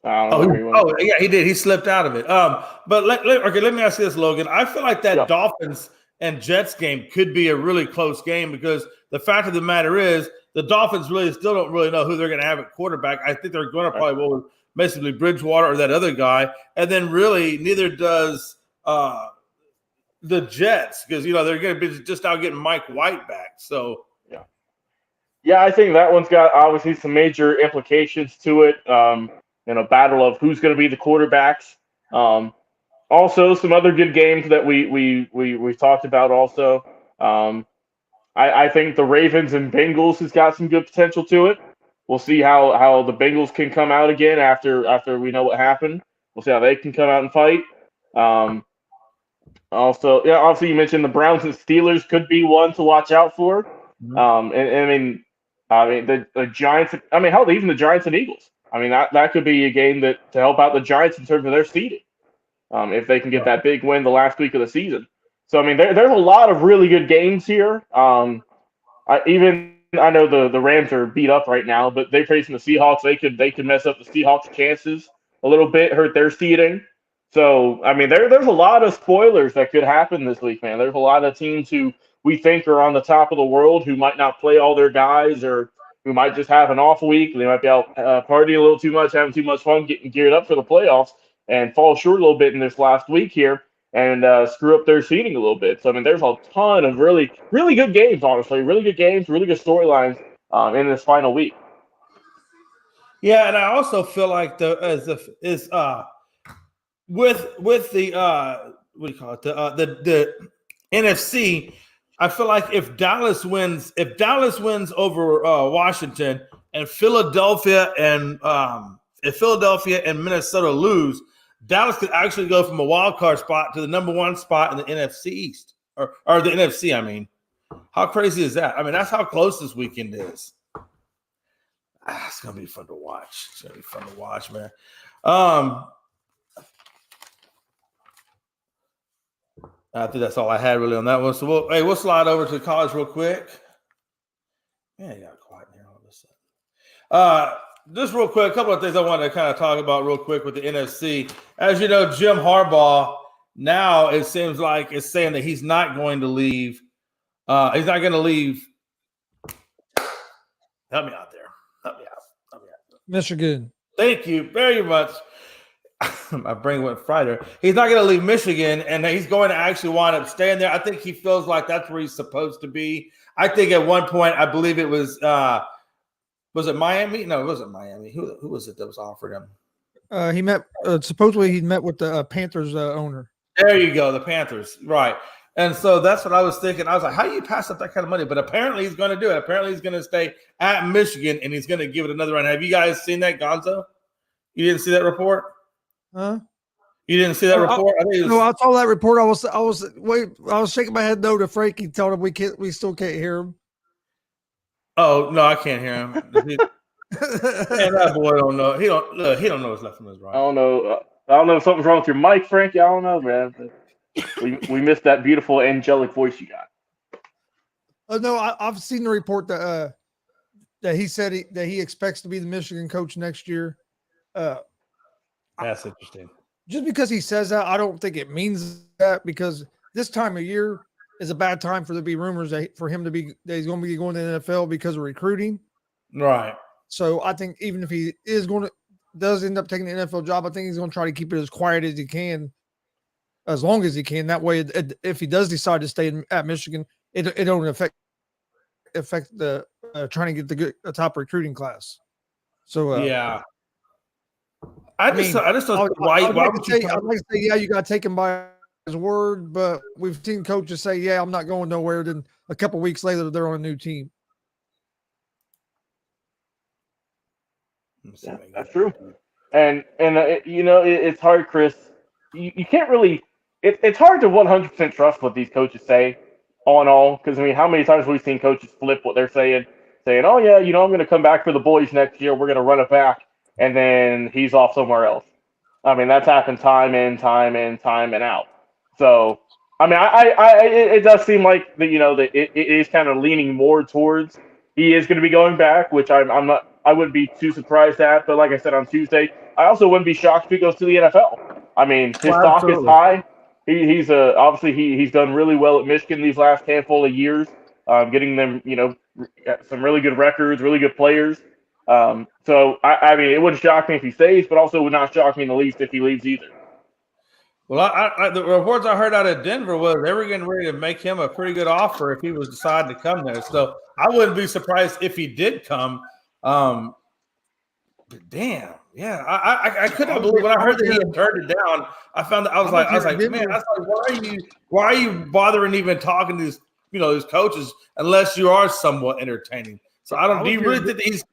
Yeah, he did. He slipped out of it. But let me ask you this, Logan. I feel like that Dolphins and Jets game could be a really close game because the fact of the matter is the Dolphins really still don't really know who they're going to have at quarterback. I think they're going to probably go with basically Bridgewater or that other guy, and then really neither does the Jets because you know they're going to be just now getting Mike White back. So yeah, I think that one's got obviously some major implications to it. In a battle of who's going to be the quarterbacks. Also, some other good games that we've talked about. Also, I think the Ravens and Bengals has got some good potential to it. We'll see how the Bengals can come out again after we know what happened. We'll see how they can come out and fight. Also, yeah, obviously you mentioned the Browns and Steelers could be one to watch out for. And I mean the Giants. I mean, hell, even the Giants and Eagles. I mean, that could be a game to help out the Giants in terms of their seeding, if they can get that big win the last week of the season. So, I mean, there's a lot of really good games here. I know the Rams are beat up right now, but they're facing the Seahawks. They could mess up the Seahawks' chances a little bit, hurt their seeding. So, I mean, there's a lot of spoilers that could happen this week, man. There's a lot of teams who we think are on the top of the world who might not play all their guys or who might just have an off week. They might be out partying a little too much, having too much fun, getting geared up for the playoffs. and fall short a little bit in this last week here and screw up their seeding a little bit. So, I mean, there's a ton of really, really good games, honestly. Really good games, really good storylines in this final week. Yeah, and I also feel like with the what do you call it, the NFC, I feel like if Dallas wins over Washington, and Philadelphia and Minnesota lose, Dallas could actually go from a wild card spot to the number 1 spot in the NFC East, or the NFC. I mean, how crazy is that? I mean, that's how close this weekend is. It's gonna be fun to watch. It's gonna be fun to watch, man. I think that's all I had really on that one. So we'll slide over to college real quick. Man, you got quiet in here all of a sudden. Just real quick, a couple of things I wanted to kind of talk about real quick with the NFC. As you know, Jim Harbaugh now it seems like is saying that he's not going to leave. He's not going to leave. Help me out there. Help me out. Michigan. Thank you very much. My brain went fried there. He's not going to leave Michigan, and he's going to actually wind up staying there. I think he feels like that's where he's supposed to be. I think at one point, I believe it was it Miami? No, it wasn't Miami. Who was it that was offered him? He met supposedly he met with the Panthers owner. There you go, the Panthers, right? And so that's what I was thinking. I was like, how do you pass up that kind of money? But apparently he's going to do it. Apparently he's going to stay at Michigan, and he's going to give it another run. Have you guys seen that, Gonzo? You didn't see that report? Huh? You didn't see that report? No, I saw that report. I was shaking my head no to Frankie, telling him we still can't hear him. Oh no, I can't hear him. Man, that boy don't know. He don't know what's left from his right. I don't know if something's wrong with your mic, Frankie. I don't know, man. We missed that beautiful angelic voice you got. No, I've seen the report that he said that he expects to be the Michigan coach next year. That's interesting. Just because he says that, I don't think it means that, because this time of year is a bad time for there to be rumors for him that he's going to be going to the NFL because of recruiting. Right. So I think even if he does end up taking the NFL job, I think he's going to try to keep it as quiet as he can, as long as he can. That way, if he does decide to stay at Michigan, it don't affect the trying to get the top recruiting class. So yeah. I just don't. Why would you? I'd like to say, yeah, you got taken by his word, but we've seen coaches say, yeah, I'm not going nowhere. Then a couple weeks later, they're on a new team. Yeah, that's true. And it's hard, Chris. You can't really. It's hard to 100% trust what these coaches say, all in all. Because I mean, how many times have we seen coaches flip what they're saying, oh yeah, I'm going to come back for the boys next year. We're going to run it back. And then he's off somewhere else. I mean, that's happened time in, time out. So, I mean, it does seem like that it is kind of leaning more towards he is going to be going back, which I wouldn't be too surprised at. But like I said on Tuesday, I also wouldn't be shocked if he goes to the NFL. I mean, his stock is high. He's obviously he's done really well at Michigan these last handful of years, getting them some really good records, really good players. So I mean, it wouldn't shock me if he stays, but also would not shock me in the least if he leaves either. Well, the reports I heard out of Denver was they were getting ready to make him a pretty good offer if he was decided to come there. So I wouldn't be surprised if he did come. But damn, yeah, I couldn't believe when I heard that he had turned it down. I was like, man, why are you bothering even talking to these coaches unless you are somewhat entertaining? So I don't. Do you really think that he's?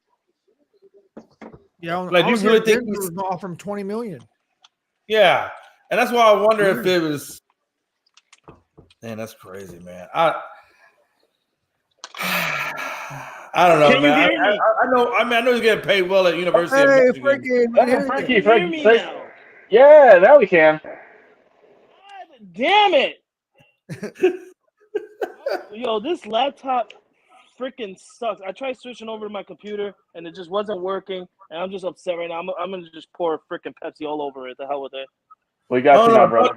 Yeah, like, do you really think he's going to offer him $20 million? Yeah, and that's why I wonder if it was. Man, that's crazy, man. I don't know, man. I know he's getting paid well at University of Michigan. Frankie, yeah, now we can. God damn it! Yo, this laptop freaking sucks. I tried switching over to my computer and it just wasn't working, and I'm just upset right now. I'm gonna just pour freaking Pepsi all over it. The hell with it. We got you now, brother.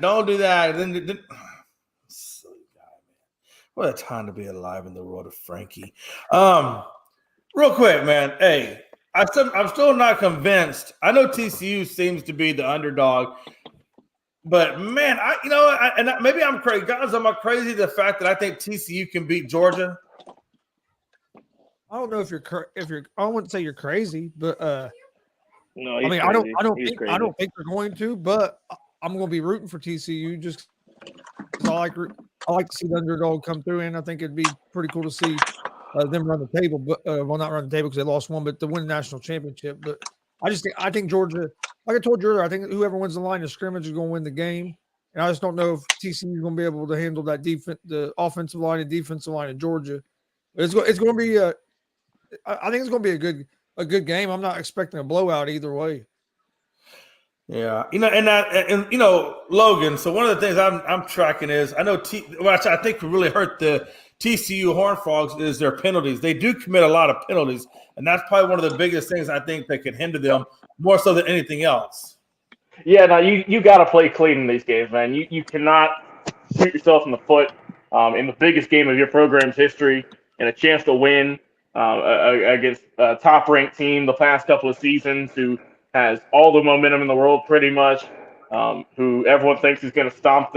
Don't do that. Then silly guy, man. What a time to be alive in the world of Frankie. Real quick, man. Hey, I'm still not convinced. I know TCU seems to be the underdog, but man, maybe I'm crazy. Guys, am I crazy? The fact that I think TCU can beat Georgia. I don't know if you're I wouldn't say you're crazy, but No, I mean, crazy. I don't think they're going to, but I'm going to be rooting for TCU just because I like to see the underdog come through, and I think it'd be pretty cool to see them run the table, but not run the table because they lost one, but to win the national championship. But I think Georgia, like I told you earlier, I think whoever wins the line of scrimmage is going to win the game, and I just don't know if TCU is going to be able to handle that defense, the offensive line and defensive line of Georgia. But it's going to be I think it's going to be a good game. I'm not expecting a blowout either way. Yeah, Logan. So one of the things I'm tracking is I know which I think really hurt the TCU Horned Frogs is their penalties. They do commit a lot of penalties, and that's probably one of the biggest things I think that can hinder them more so than anything else. Yeah, no, you got to play clean in these games, man. You cannot shoot yourself in the foot in the biggest game of your program's history and a chance to win against a top-ranked team the past couple of seasons who has all the momentum in the world pretty much, who everyone thinks is going to stomp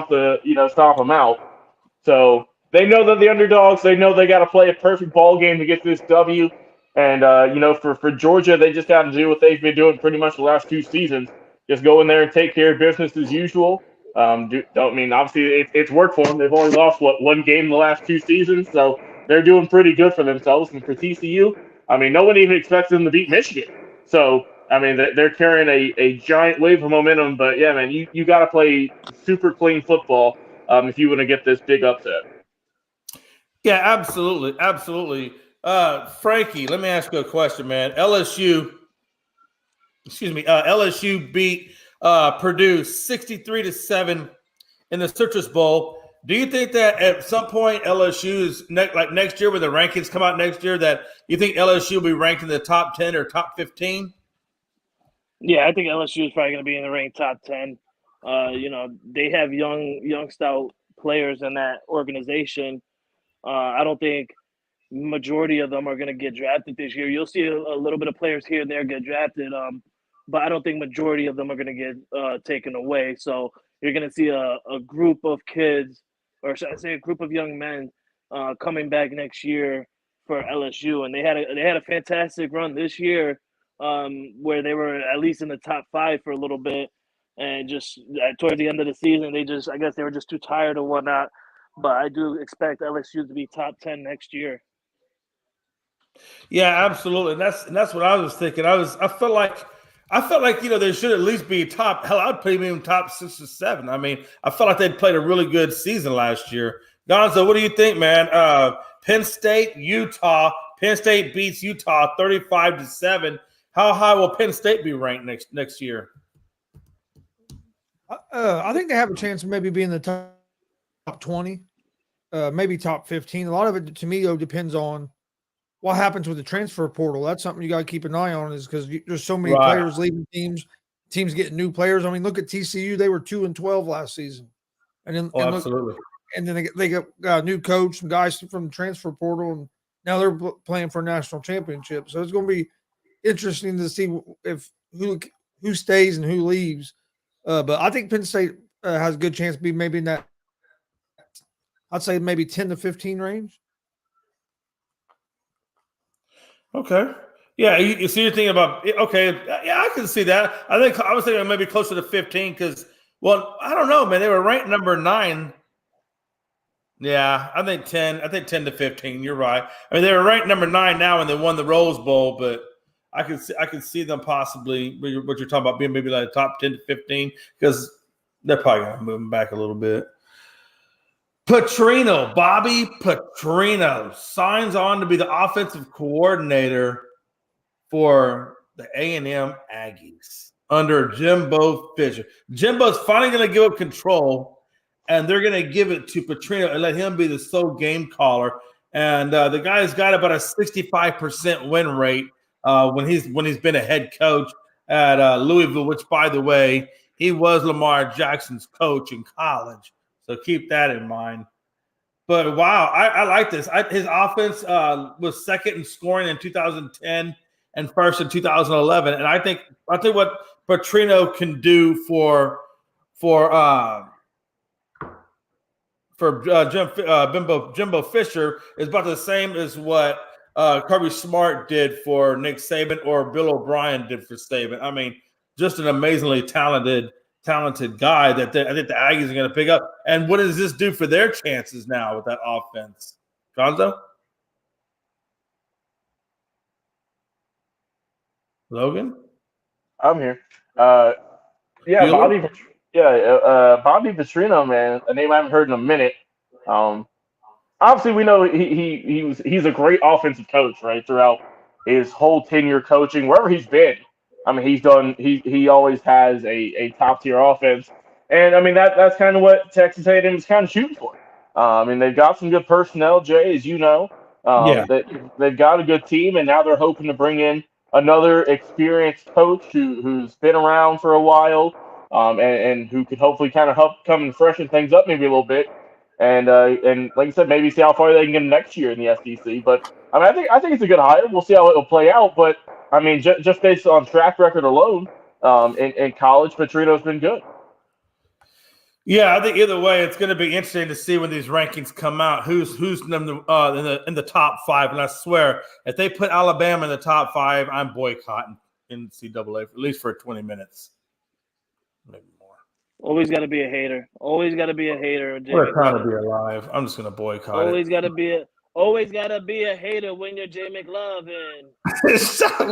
them out. So they know that the underdogs. They know they got to play a perfect ball game to get this W. And for Georgia, they just got to do what they've been doing pretty much the last 2 seasons. Just go in there and take care of business as usual. Obviously it's worked for them. They've only lost one game in the last 2 seasons, so they're doing pretty good for themselves. And for TCU, no one even expects them to beat Michigan. So they're carrying a giant wave of momentum. But yeah, man, you got to play super clean football if you want to get this big upset. Yeah, absolutely, absolutely. Frankie, let me ask you a question, man. LSU beat Purdue 63-7 in the Citrus Bowl. Do you think that at some point LSU is like next year when the rankings come out next year that you think LSU will be ranked in the top 10 or top 15? Yeah, I think LSU is probably going to be in the ranked top 10. They have young stout players in that organization. I don't think majority of them are going to get drafted this year. You'll see a little bit of players here and there get drafted, but I don't think majority of them are going to get taken away. So you're going to see a group of kids, or should I say a group of young men coming back next year for LSU. And they had a fantastic run this year where they were at least in the top 5 for a little bit. And just toward the end of the season, I guess they were just too tired or whatnot. But I do expect LSU to be top 10 next year. Yeah, absolutely. And that's what I was thinking. I felt like they should at least be top. Hell, I'd put them top 6 or 7. I felt like they played a really good season last year. Gonzo, what do you think, man? Penn State, Utah. Penn State beats Utah 35-7. How high will Penn State be ranked next year? I think they have a chance of maybe being the top 20, maybe top 15. A lot of it, to me, though, depends on what happens with the transfer portal. That's something you got to keep an eye on, is because there's so many players leaving teams getting new players. Look at TCU; they were 2-12 last season, and then absolutely. And then they got a new coach, some guys from the transfer portal, and now they're playing for a national championship. So it's going to be interesting to see who stays and who leaves. But I think Penn State has a good chance to be maybe in that, I'd say maybe 10 to 15 range. Okay. Yeah, you see, you're thinking about, okay, yeah, I can see that. I was thinking maybe closer to 15 because, well, I don't know, man. They were ranked number 9. Yeah, I think 10. I think 10 to 15. You're right. They were ranked number 9 now, and they won the Rose Bowl, but I can see them possibly what you're talking about being maybe like top 10 to 15 because they're probably going to move them back a little bit. Bobby Petrino signs on to be the offensive coordinator for the A&M Aggies under Jimbo Fisher. Jimbo's finally going to give up control, and they're going to give it to Petrino and let him be the sole game caller. And the guy's got about a 65% win rate when he's been a head coach at Louisville, which, by the way, he was Lamar Jackson's coach in college. So keep that in mind. But, wow, I like this. His offense was second in scoring in 2010. and first in 2011. And I think what Petrino can do for Jimbo Fisher is about the same as what Kirby Smart did for Nick Saban or Bill O'Brien did for Saban. I mean, just an amazingly talented guy that I think the Aggies are going to pick up. And what does this do for their chances now with that offense? Gonzo? Logan? I'm here. Bobby Petrino, man, a name I haven't heard in a minute. Obviously, we know he's a great offensive coach, right? Throughout his whole tenure coaching, wherever he's been, I mean, he always has a top tier offense, and I mean that's kind of what Texas A&M is kind of shooting for. I mean, they've got some good personnel, Jay, as you know. They've got a good team, and now they're hoping to bring in another experienced coach who's been around for a while, and who could hopefully kind of help come and freshen things up maybe a little bit. And like I said, maybe see how far they can get next year in the SEC. But I mean, I think it's a good hire. We'll see how it will play out. But I mean, just based on track record alone, in college, Petrino's been good. Yeah, I think either way, it's going to be interesting to see when these rankings come out. Who's in the top 5? And I swear, if they put Alabama in the top 5, I'm boycotting NCAA at least for 20 minutes, maybe more. Always got to be a hater. Always got to be a hater. We're trying to be alive. I'm just going to boycott Always got to be a hater when you're Jay McLovin.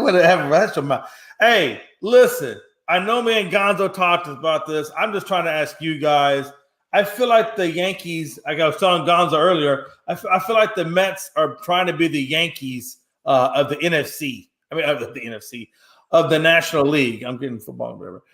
Whatever. That's your mouth. Hey, listen. I know me and Gonzo talked about this. I'm just trying to ask you guys. I feel like the Yankees, like I was telling Gonzo earlier, I feel like the Mets are trying to be the Yankees of the NFC. I mean, of the NFC, of the National League. I'm getting football, whatever.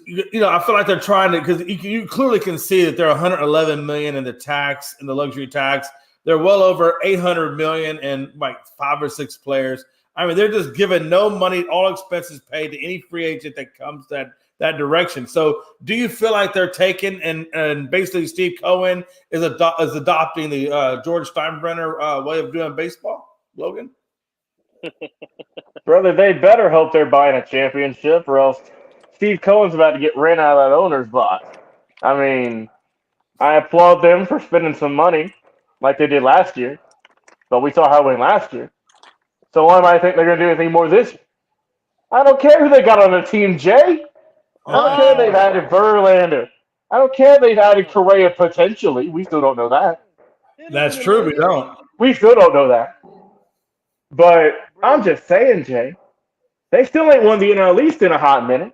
You know, I feel like they're trying to, because you clearly can see that they're 111 million in the tax, in the luxury tax. They're well over 800 million in like 5 or 6 players. I mean, they're just giving no money, all expenses paid to any free agent that comes that direction. So do you feel like they're taking and basically Steve Cohen is adopting the George Steinbrenner way of doing baseball, Logan? Brother, they better hope they're buying a championship, or else Steve Cohen's about to get ran out of that owner's box. I mean, I applaud them for spending some money like they did last year, but we saw how it went last year. So why am I think they're going to do anything more this year? I don't care who they got on the team, Jay. I don't care they've added Verlander. I don't care they've added Correa potentially. We still don't know that. That's true. We don't. We still don't know that. But I'm just saying, Jay, they still ain't won the NL East in a hot minute.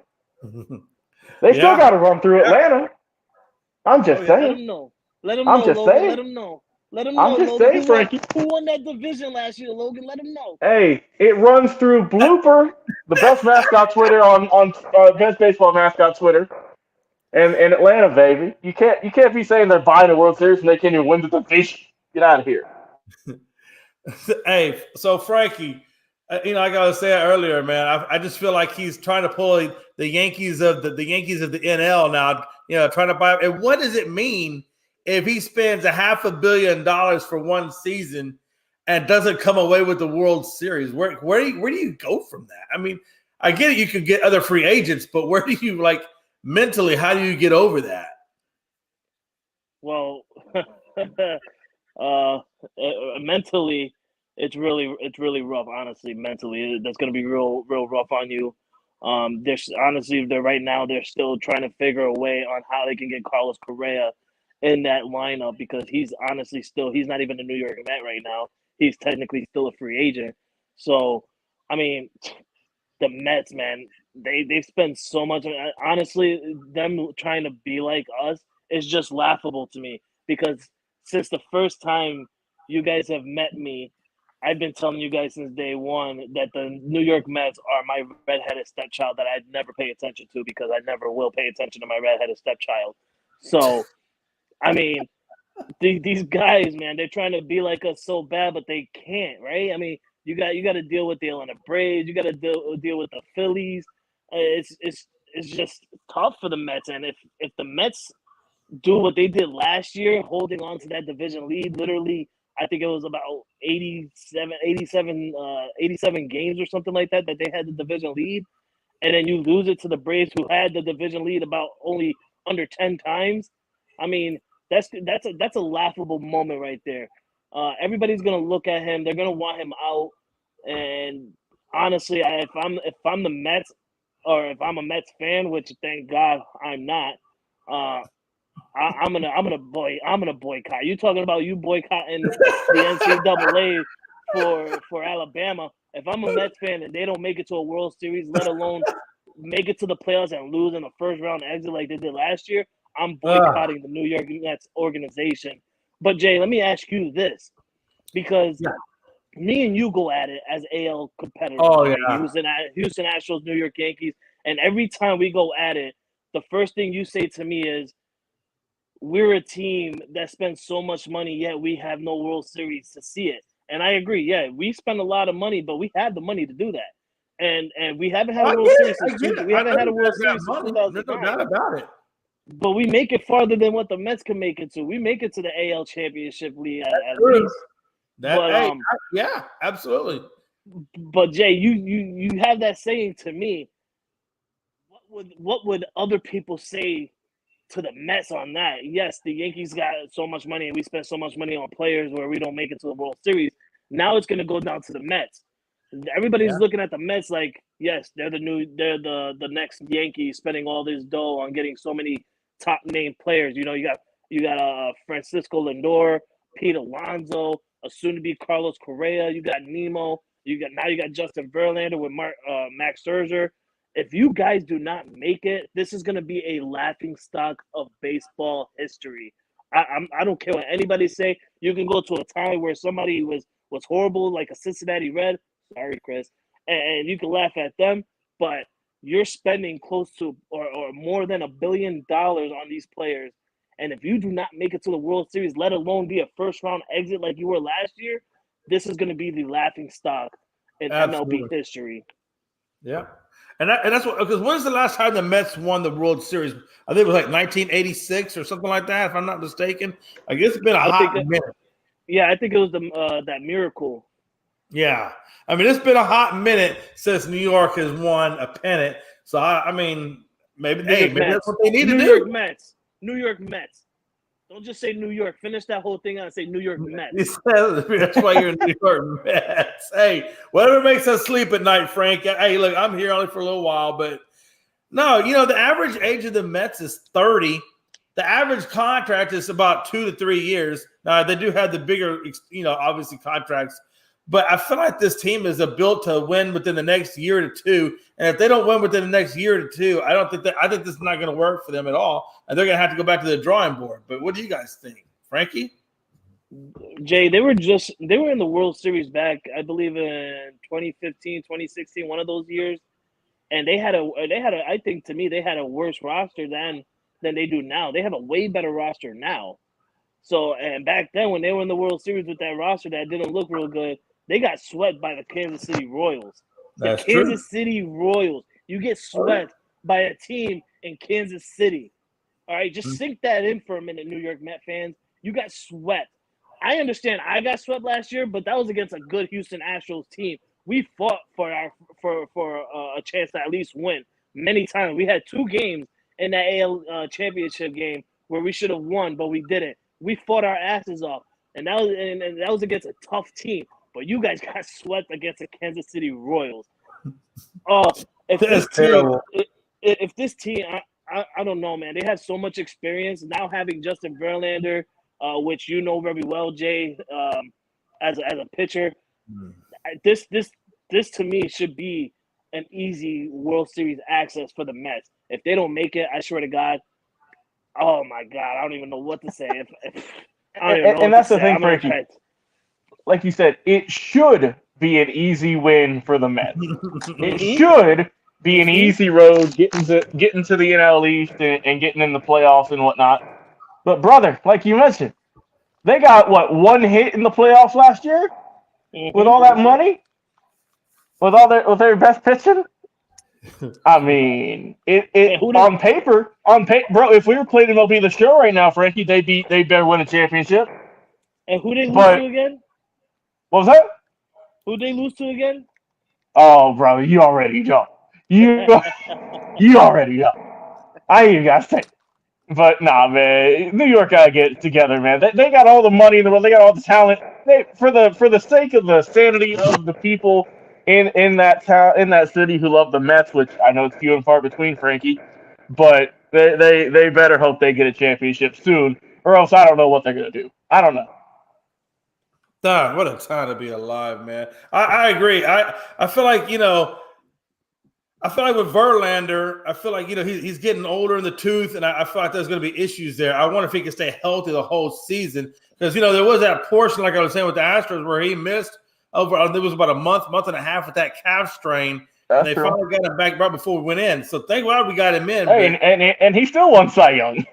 They still got to run through Atlanta. I'm just saying. Let them know. Let them know. I'm just saying. Let them know. Let them know. I'm just saying, Frankie. Who won that division last year, Logan? Let them know. Hey, it runs through Blooper, the best mascot Twitter on best baseball mascot Twitter, and Atlanta, baby. You can't be saying they're buying the World Series and they can't even win the division. Get out of here. Hey, so Frankie, you know, like I was saying earlier, man, I just feel like he's trying to pull the Yankees of the Yankees of the NL now. You know, trying to buy. And what does it mean if he spends $500 million for one season and doesn't come away with the World Series? Where do you go from that? I mean, I get it, you could get other free agents, but where do you, like, mentally, how do you get over that? Well, mentally, it's really rough. Honestly, mentally, that's going to be real rough on you. They're still trying to figure a way on how they can get Carlos Correa in that lineup, because he's honestly he's not even a New York Met right now. He's technically still a free agent. So, I mean, the Mets, man, they've spent so much. Honestly, them trying to be like us is just laughable to me, because since the first time you guys have met me, I've been telling you guys since day one that the New York Mets are my redheaded stepchild that I'd never pay attention to, because I never will pay attention to my redheaded stepchild. So, I mean, these guys, man, they're trying to be like us so bad, but they can't, right? I mean, you got to deal with the Atlanta Braves, you got to deal with the Phillies. It's just tough for the Mets, and if the Mets do what they did last year, holding on to that division lead, literally, I think it was about 87 games or something like that they had the division lead. And then you lose it to the Braves, who had the division lead about only under 10 times. I mean, that's a laughable moment right there. Everybody's gonna look at him. They're gonna want him out. And honestly, if I'm the Mets, or if I'm a Mets fan, which thank God I'm not, I'm gonna boycott. You talking about you boycotting the NCAA for Alabama? If I'm a Mets fan and they don't make it to a World Series, let alone make it to the playoffs and lose in the first round exit like they did last year, I'm boycotting the New York Mets organization. But Jay, let me ask you this, because me and you go at it as AL competitors. Oh, yeah. Houston Astros, New York Yankees, and every time we go at it, the first thing you say to me is, we're a team that spends so much money, yet we have no World Series to see it. And I agree. Yeah, we spend a lot of money, but we have the money to do that. And we haven't had a World Series since 2009. There's no doubt about it. But we make it farther than what the Mets can make it to. We make it to the AL Championship League at least. Yeah, absolutely. But Jay, you have that saying to me. What would other people say to the Mets on that? Yes, the Yankees got so much money and we spent so much money on players where we don't make it to the World Series. Now it's going to go down to the Mets. Everybody's looking at the Mets like, yes, they're the next Yankees, spending all this dough on getting so many top name players. You know, you got Francisco Lindor, Pete Alonso, a soon to be Carlos Correa. You got Nemo. You got Justin Verlander with Max Scherzer. If you guys do not make it, this is going to be a laughing stock of baseball history. I don't care what anybody say. You can go to a time where somebody was horrible, like a Cincinnati Red. Sorry, Chris. And you can laugh at them, but you're spending close to or more than $1 billion on these players. And if you do not make it to the World Series, let alone be a first-round exit like you were last year, this is going to be the laughing stock in MLB history. Yeah. And that's what, because when's the last time the Mets won the World Series? I think it was like 1986 or something like that, if I'm not mistaken. I guess it's been a hot minute. Yeah, I think it was that miracle. Yeah. I mean, it's been a hot minute since New York has won a pennant. So, I mean, maybe that's what they need to do. New York Mets. Don't just say New York. Finish that whole thing out and say New York Mets. That's why you're New York Mets. Hey, whatever makes us sleep at night, Frank. Hey, look, I'm here only for a little while, but no, the average age of the Mets is 30. The average contract is about 2 to 3 years. Now, they do have the bigger, obviously contracts. But I feel like this team is built to win within the next year to two. And if they don't win within the next year to two, I think this is not going to work for them at all. And they're going to have to go back to the drawing board. But what do you guys think? Frankie? Jay, they were in the World Series back, I believe, in 2015, 2016, one of those years. And I think to me, they had a worse roster than they do now. They have a way better roster now. So, and back then when they were in the World Series with that roster that didn't look real good, they got swept by the Kansas City Royals. That's true. Kansas City Royals. You get swept by a team in Kansas City. All right, just sink that in for a minute, New York Met fans. You got swept. I understand I got swept last year, but that was against a good Houston Astros team. We fought for a chance to at least win many times. We had 2 games in that AL championship game where we should have won, but we didn't. We fought our asses off, and that was against a tough team. But you guys got swept against the Kansas City Royals. If this team, I don't know, man. They have so much experience now. Having Justin Verlander, which you know very well, Jay, as a pitcher, this to me should be an easy World Series access for the Mets. If they don't make it, I swear to God, oh my God, I don't even know what to say. And that's the thing, Frankie. Like you said, it should be an easy win for the Mets. It should be an easy road getting to the NL East and getting in the playoffs and whatnot. But brother, like you mentioned, they got one hit in the playoffs last year with all that money, with their best pitching. I mean, on paper, bro. If we were playing MLB The Show right now, Frankie, they better win a championship. And who they lose But to again? what was that? Who they lose to again? Oh, brother, you already know. You already know. I ain't even got to say. But nah, man, New York gotta get it together, man. They got all the money in the world. They got all the talent. For the sake of the sanity of the people in that town, in that city who love the Mets, which I know it's few and far between, Frankie. But they better hope they get a championship soon, or else I don't know what they're gonna do. I don't know. God, what a time to be alive, man. I agree. I feel like, I feel like with Verlander, I feel like, he's getting older in the tooth, and I feel like there's going to be issues there. I wonder if he can stay healthy the whole season because, there was that portion, like I was saying with the Astros, where he missed it was about a month and a half with that calf strain, and they finally got him back right before we went in. So thank God we got him in. Hey, and he still won Cy Young.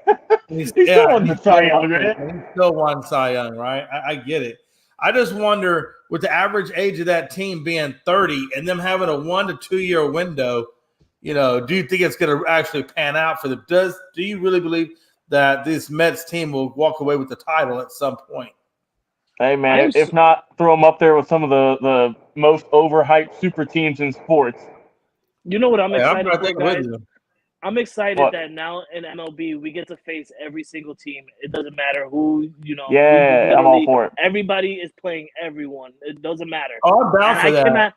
he still won the Cy Young, right? He still won Cy Young, right? I get it. I just wonder, with the average age of that team being 30 and them having a 1 to 2 year window, do you think it's going to actually pan out for them? Do you really believe that this Mets team will walk away with the title at some point? Hey, man, if not, throw them up there with some of the most overhyped super teams in sports. You know what I'm excited I'm for, guys? I'm excited What? that now in MLB we get to face every single team. It doesn't matter who, Yeah, I'm all for it. Everybody is playing everyone. It doesn't matter. Oh, I'm down for that.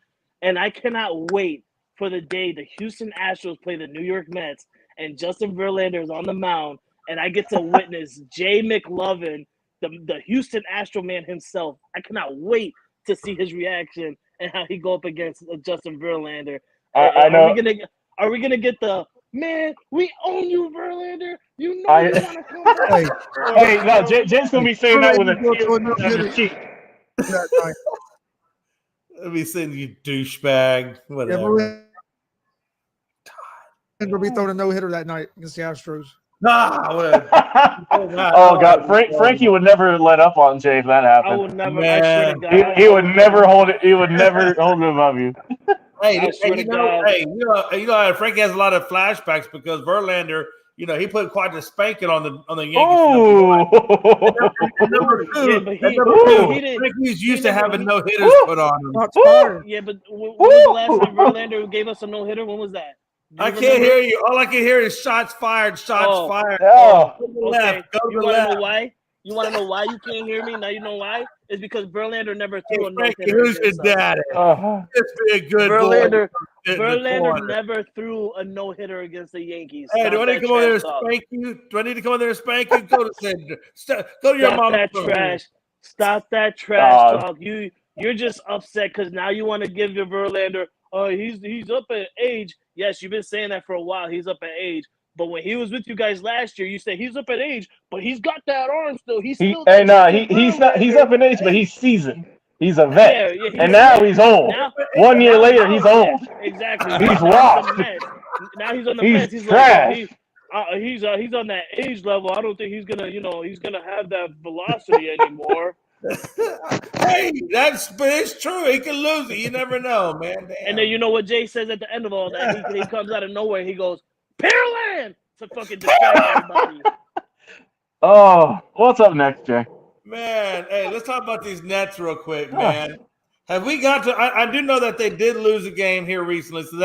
I cannot wait for the day the Houston Astros play the New York Mets and Justin Verlander is on the mound and I get to witness Jay McLovin, the Houston Astro man himself. I cannot wait to see his reaction and how he go up against Justin Verlander. I know. Are we gonna get the man? We own you, Verlander. You know you want to come back. Hey, no, Jay's gonna be saying that with a tear on his cheek. Let me send you douchebag. Whatever. And we'll be throwing a no-hitter that night against the Astros. Oh God, Frankie would never let up on Jay if that happened. I would never. I swear to God, he would never hold it. He would never hold it above you. Hey, Frankie has a lot of flashbacks because Verlander, he put quite a spanking on the Yankees. Frankie's used to having no hitters put on him. Yeah, but when was the last time Verlander gave us a no hitter? When was that? I can't hear you. All I can hear is shots fired. Fired. Oh. Okay. You want to know why? You want to know why you can't hear me? Now you know why? It's because Verlander never threw a no-hitter. Who's your daddy? Let's be a good Verlander never threw a no-hitter against the Yankees. Hey, do I need to come over there and spank you? Go to your mom. Stop that trash talk. You're just upset because now you want to give your Verlander. He's up at age. Yes, you've been saying that for a while. He's up at age. But when he was with you guys last year, you said he's up at age, but he's got that arm still. He's not. He's up in age, but he's seasoned. He's a vet, and now he's old. 1 year later, he's old. Exactly. He's washed. Now he's on the Mets. He's trash. He's on that age level. I don't think he's gonna have that velocity anymore. Hey, but it's true. He can lose it. You never know, man. Damn. And then you know what Jay says at the end of all that? He comes out of nowhere. He goes, Pearland! To fucking distract everybody. Oh, what's up next, Jay? Man, hey, let's talk about these Nets real quick, man. Have we got to? I do know that they did lose a game here recently, so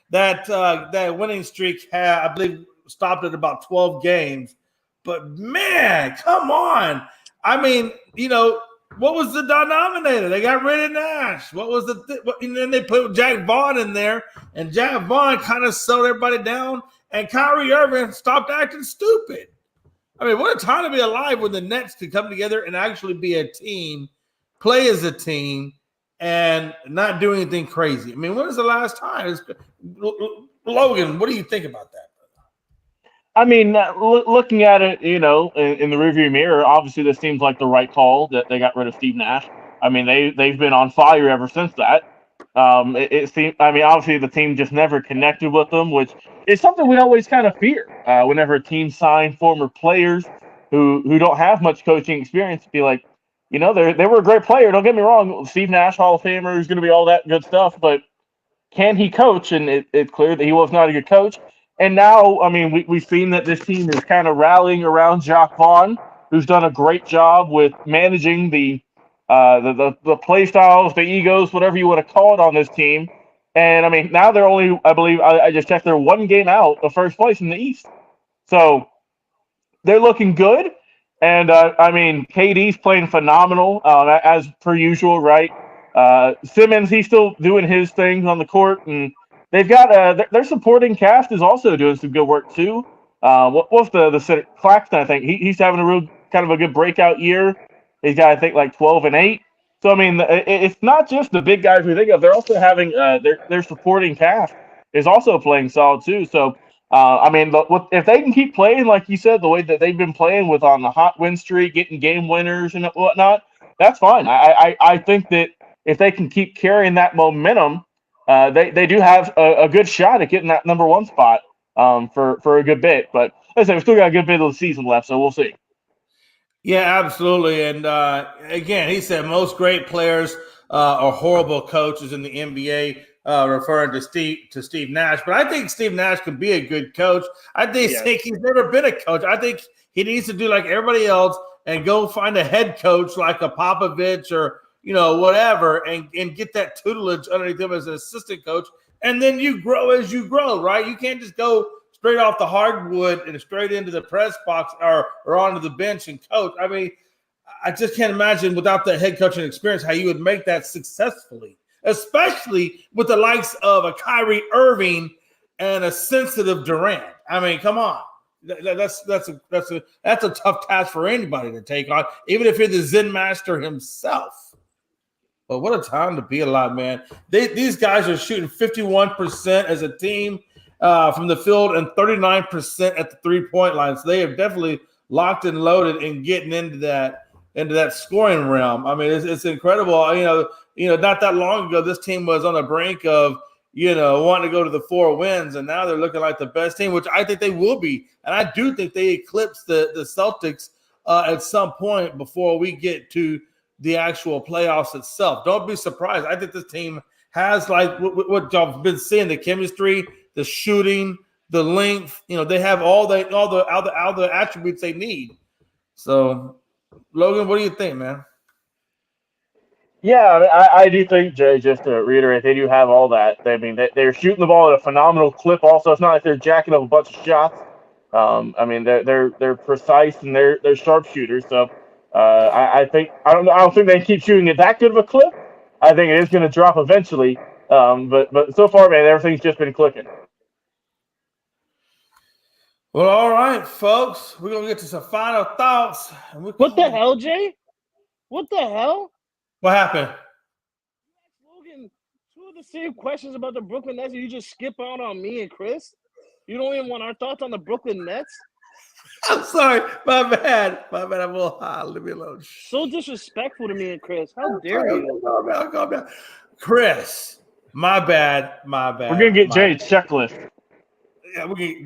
that winning streak I believe stopped at about 12 games. But man, come on! I mean, what was the denominator? They got rid of Nash. What was and then they put Jack Vaughn in there, and Jack Vaughn kind of slowed everybody down, and Kyrie Irving stopped acting stupid. I mean, what a time to be alive when the Nets could come together and actually be a team, play as a team, and not do anything crazy. I mean, when was the last time? Logan, what do you think about that? I mean, looking at it, in the rearview mirror, obviously this seems like the right call that they got rid of Steve Nash. I mean, they've been on fire ever since that. It seemed. I mean, obviously the team just never connected with them, which is something we always kind of fear. Whenever a team sign former players who don't have much coaching experience, be like, they were a great player. Don't get me wrong, Steve Nash, Hall of Famer, is going to be all that good stuff, but can he coach? And it's clear that he was not a good coach. And now, I mean, we've seen that this team is kind of rallying around Jacques Vaughn, who's done a great job with managing the play styles, the egos, whatever you want to call it on this team. And I mean, now they're only, I believe, I just checked, they're one game out of first place in the East. So they're looking good. And I mean, KD's playing phenomenal as per usual, right? Simmons, he's still doing his things on the court, and they've got their supporting cast is also doing some good work too. What's the center? Claxton, I think he's having a real kind of a good breakout year. He's got, I think, like 12-8. So I mean, it's not just the big guys we think of. They're also having their supporting cast is also playing solid too. So I mean, if they can keep playing like you said, the way that they've been playing with on the hot win streak, getting game winners and whatnot, that's fine. I think that if they can keep carrying that momentum, they do have a good shot at getting that number one spot for a good bit. But like I said, we've still got a good bit of the season left, so we'll see. Yeah, absolutely. And again, he said most great players are horrible coaches in the NBA, referring to Steve Nash. But I think Steve Nash could be a good coach. I think he's never been a coach. I think he needs to do like everybody else and go find a head coach like a Popovich or whatever, and get that tutelage underneath him as an assistant coach. And then you grow as you grow, right? You can't just go straight off the hardwood and straight into the press box or onto the bench and coach. I mean, I just can't imagine without that head coaching experience how you would make that successfully, especially with the likes of a Kyrie Irving and a sensitive Durant. I mean, come on. That's a tough task for anybody to take on, even if you're the Zen master himself. But what a time to be alive, man. These guys are shooting 51% as a team from the field and 39% at the three-point line. So they have definitely locked and loaded and getting into that scoring realm. I mean, it's incredible. Not that long ago, this team was on the brink of wanting to go to the 4 wins, and now they're looking like the best team, which I think they will be. And I do think they eclipse the Celtics at some point before we get to the actual playoffs itself. Don't be surprised. I think this team has, like what y'all have been seeing, the chemistry, the shooting, the length. They have all the attributes they need. So, Logan, what do you think, man? Yeah, I do think, Jay, just to reiterate, they do have all that. I mean, they're shooting the ball at a phenomenal clip. Also, it's not like they're jacking up a bunch of shots. I mean, they're precise and they're sharpshooters. So, I don't think they keep shooting at that good of a clip. I think it is going to drop eventually. But so far, man, everything's just been clicking. Well, all right, folks, we're gonna get to some final thoughts. What the hell, Jay? What the hell? What happened? Logan, 2 of the same questions about the Brooklyn Nets, and you just skip out on me and Chris? You don't even want our thoughts on the Brooklyn Nets? I'm sorry. My bad. I'm a little high. Leave me alone. So disrespectful to me and Chris. How dare you? Calm down. Chris, my bad. We're going to get Jay's checklist. Yeah, we'll get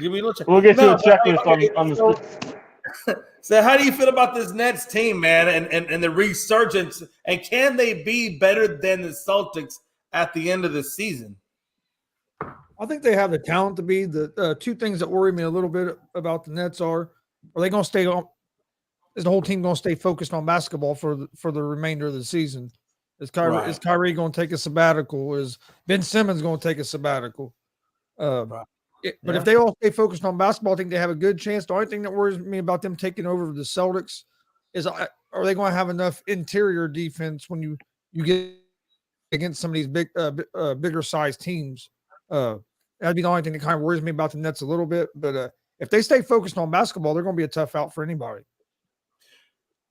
to a checklist on the So how do you feel about this Nets team, man, and the resurgence? And can they be better than the Celtics at the end of the season? I think they have the talent to be. The 2 things that worry me a little bit about the Nets are they going to stay on? Is the whole team going to stay focused on basketball for the remainder of the season? Is Kyrie going to take a sabbatical? Is Ben Simmons going to take a sabbatical? But if they all stay focused on basketball, I think they have a good chance. The only thing that worries me about them taking over the Celtics is are they going to have enough interior defense when you get against some of these bigger size teams? That'd be the only thing that kind of worries me about the Nets a little bit. But if they stay focused on basketball, they're going to be a tough out for anybody.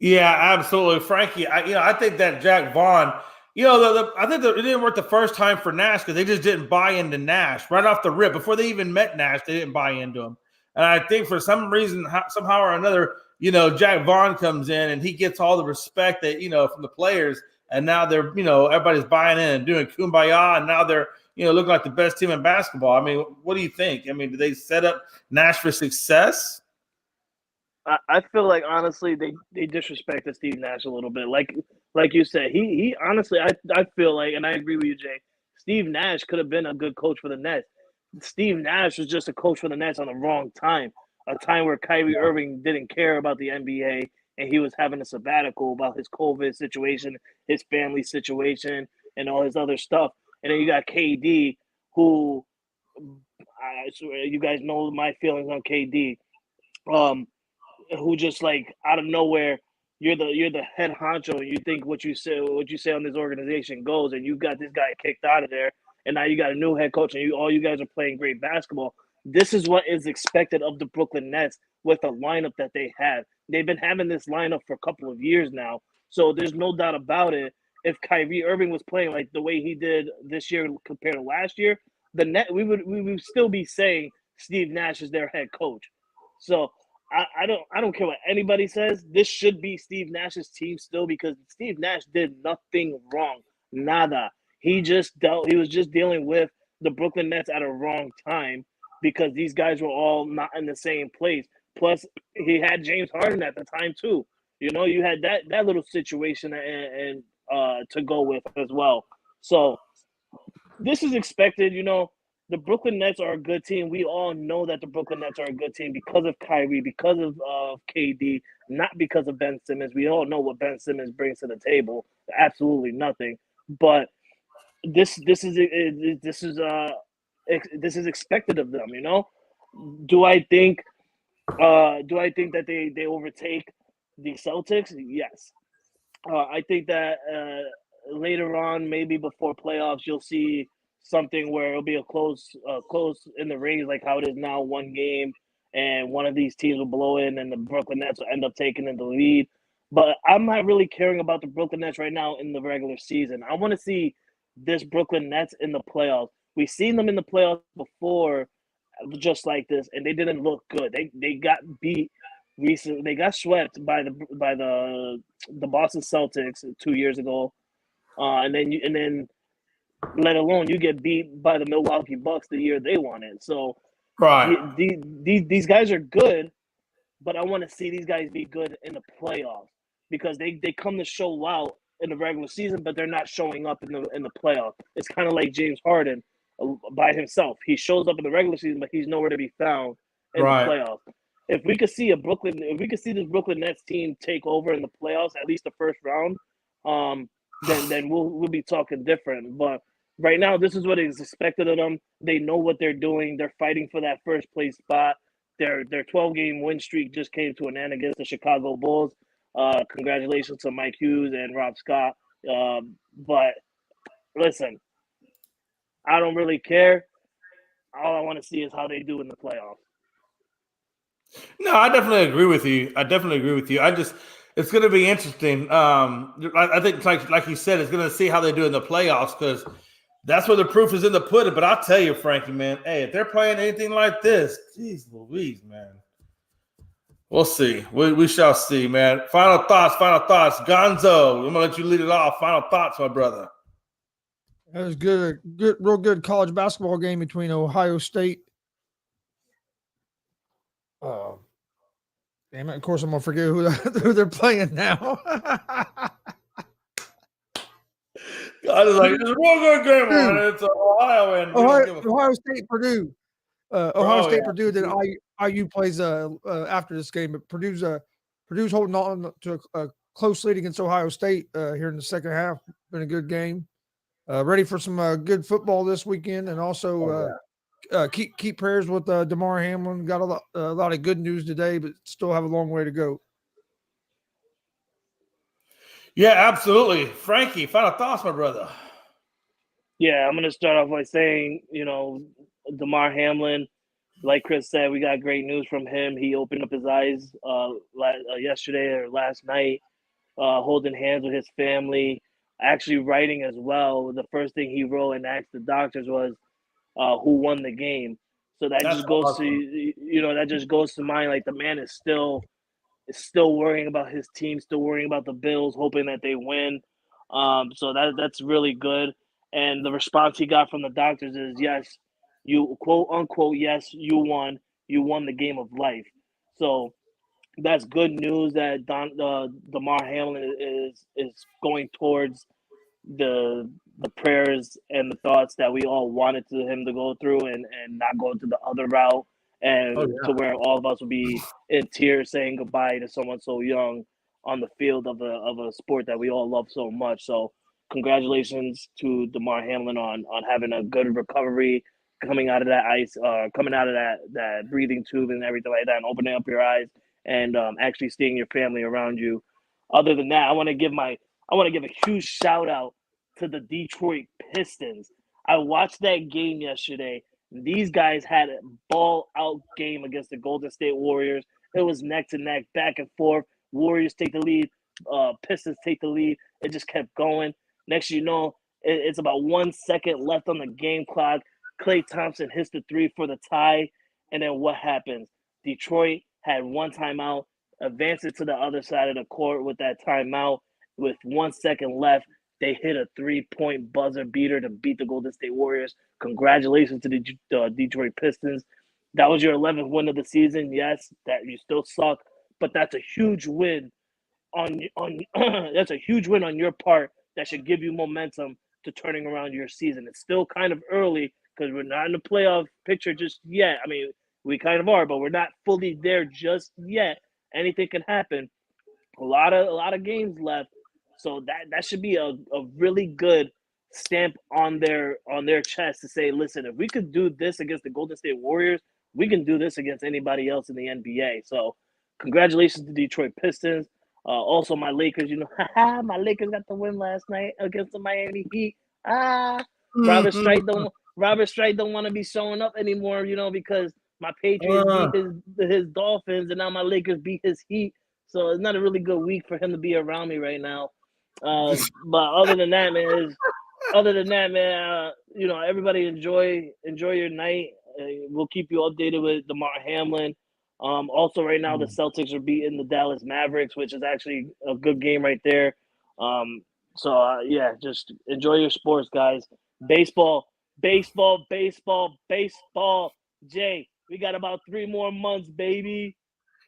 Yeah, absolutely, Frankie. I think that Jack Vaughn. I think it didn't work the first time for Nash because they just didn't buy into Nash right off the rip. Before they even met Nash, they didn't buy into him. And I think for some reason, somehow or another, Jack Vaughn comes in and he gets all the respect that, from the players. And now they're, everybody's buying in and doing kumbaya. And now they're, looking like the best team in basketball. I mean, what do you think? I mean, do they set up Nash for success? I feel like, honestly, they disrespected Steve Nash a little bit. Like you said, he honestly, I feel like, and I agree with you, Jay, Steve Nash could have been a good coach for the Nets. Steve Nash was just a coach for the Nets on the wrong time, a time where Kyrie Irving didn't care about the NBA. and he was having a sabbatical about his COVID situation, his family situation, and all his other stuff. And then you got KD, who I swear, you guys know my feelings on KD, who just like out of nowhere, you're the head honcho, and you think what you say on this organization goes, and you got this guy kicked out of there, and now you got a new head coach, and all you guys are playing great basketball. This is what is expected of the Brooklyn Nets with the lineup that they have. They've been having this lineup for a couple of years now, so there's no doubt about it. If Kyrie Irving was playing like the way he did this year compared to last year, we would still be saying Steve Nash is their head coach. So I don't care what anybody says. This should be Steve Nash's team still, because Steve Nash did nothing wrong. Nada. He was just dealing with the Brooklyn Nets at a wrong time, because these guys were all not in the same place. Plus, he had James Harden at the time too. You know, you had that little situation and to go with as well. So this is expected. You know, the Brooklyn Nets are a good team. We all know that the Brooklyn Nets are a good team because of Kyrie, because of KD, not because of Ben Simmons. We all know what Ben Simmons brings to the table. Absolutely nothing. But this is expected of them. You know, do I think that they overtake the Celtics? Yes. I think that later on, maybe before playoffs, you'll see something where it'll be a close in the rings, like how it is now, one game, and one of these teams will blow in, and the Brooklyn Nets will end up taking in the lead. But I'm not really caring about the Brooklyn Nets right now in the regular season. I want to see this Brooklyn Nets in the playoffs. We've seen them in the playoffs before, just like this, and they didn't look good. They got beat recently. They got swept by the Boston Celtics 2 years ago, and then let alone you get beat by the Milwaukee Bucks the year they won it. So Right. these guys are good, but I want to see these guys be good in the playoffs, because they come to show out in the regular season, but they're not showing up in the playoffs. It's kind of like James Harden by himself. He shows up in the regular season, but he's nowhere to be found in the playoffs. If we could see this Brooklyn Nets team take over in the playoffs, at least the first round, then we'll be talking different. But right now, this is what is expected of them. They know what they're doing. They're fighting for that first place spot. Their 12-game win streak just came to an end against the Chicago Bulls. Congratulations to Mike Hughes and Rob Scott. But listen, I don't really care. All I want to see is how they do in the playoffs. No, I definitely agree with you. It's going to be interesting. I think, like you said, it's going to see how they do in the playoffs, because that's where the proof is in the pudding. But I'll tell you, Frankie, man, hey, if they're playing anything like this, geez Louise, man. We'll see. We shall see, man. Final thoughts. Gonzo, I'm going to let you lead it off. Final thoughts, my brother. That was real good college basketball game between Ohio State. Damn it! Of course, I'm gonna forget who they're playing now. I was like, it's a real good game on it. It's Ohio and Ohio State, Purdue. Ohio State, Purdue. Then IU plays after this game, but Purdue's holding on to a close lead against Ohio State here in the second half. Been a good game. Ready for some good football this weekend, and also keep prayers with DaMar Hamlin. Got a lot of good news today, but still have a long way to go. Yeah, absolutely. Frankie, final thoughts, my brother. Yeah, I'm going to start off by saying, DaMar Hamlin, like Chris said, we got great news from him. He opened up his eyes yesterday or last night, holding hands with his family, actually writing as well. The first thing he wrote and asked the doctors was, who won the game. So that just goes to mind. Like, the man is still worrying about his team, still worrying about the Bills, hoping that they win. So that's really good. And the response he got from the doctors is, yes, you quote unquote, yes, you won the game of life. So that's good news that DaMar Hamlin is going towards the prayers and the thoughts that we all wanted him to go through, and not go to the other route, and to where all of us will be in tears saying goodbye to someone so young. on the field of a sport that we all love so much. So congratulations to DaMar Hamlin on having a good recovery, coming out of that coming out of that breathing tube and everything like that, and opening up your eyes and actually seeing your family around you. Other than that, I want to give a huge shout out to the Detroit Pistons. I watched that game yesterday. These guys had a ball out game against the Golden State Warriors. It was neck to neck, back and forth. Warriors take the lead, Pistons take the lead. It just kept going. Next you know, it's about 1 second left on the game clock. Klay Thompson hits the three for the tie. And then what happens? Detroit had one timeout, advances to the other side of the court with that timeout. With 1 second left, they hit a 3-point buzzer beater to beat the Golden State Warriors. Congratulations to the Detroit Pistons. That was your 11th win of the season. Yes, that you still suck, but that's a huge win on that's a huge win on your part that should give you momentum to turning around your season. It's still kind of early because we're not in the playoff picture just yet. I mean, we kind of are, but we're not fully there just yet. Anything can happen. A lot of games left. So that should be a really good stamp on their chest to say, listen, if we could do this against the Golden State Warriors, we can do this against anybody else in the NBA. So congratulations to Detroit Pistons. Also my Lakers, my Lakers got the win last night against the Miami Heat. Robert Strite don't want to be showing up anymore, because my Patriots beat his Dolphins and now my Lakers beat his Heat. So it's not a really good week for him to be around me right now. But other than that, man, everybody enjoy your night. We'll keep you updated with DaMar Hamlin. Also, right now, the Celtics are beating the Dallas Mavericks, which is actually a good game right there. Just enjoy your sports, guys. Baseball. Jay, we got about 3 more months, baby.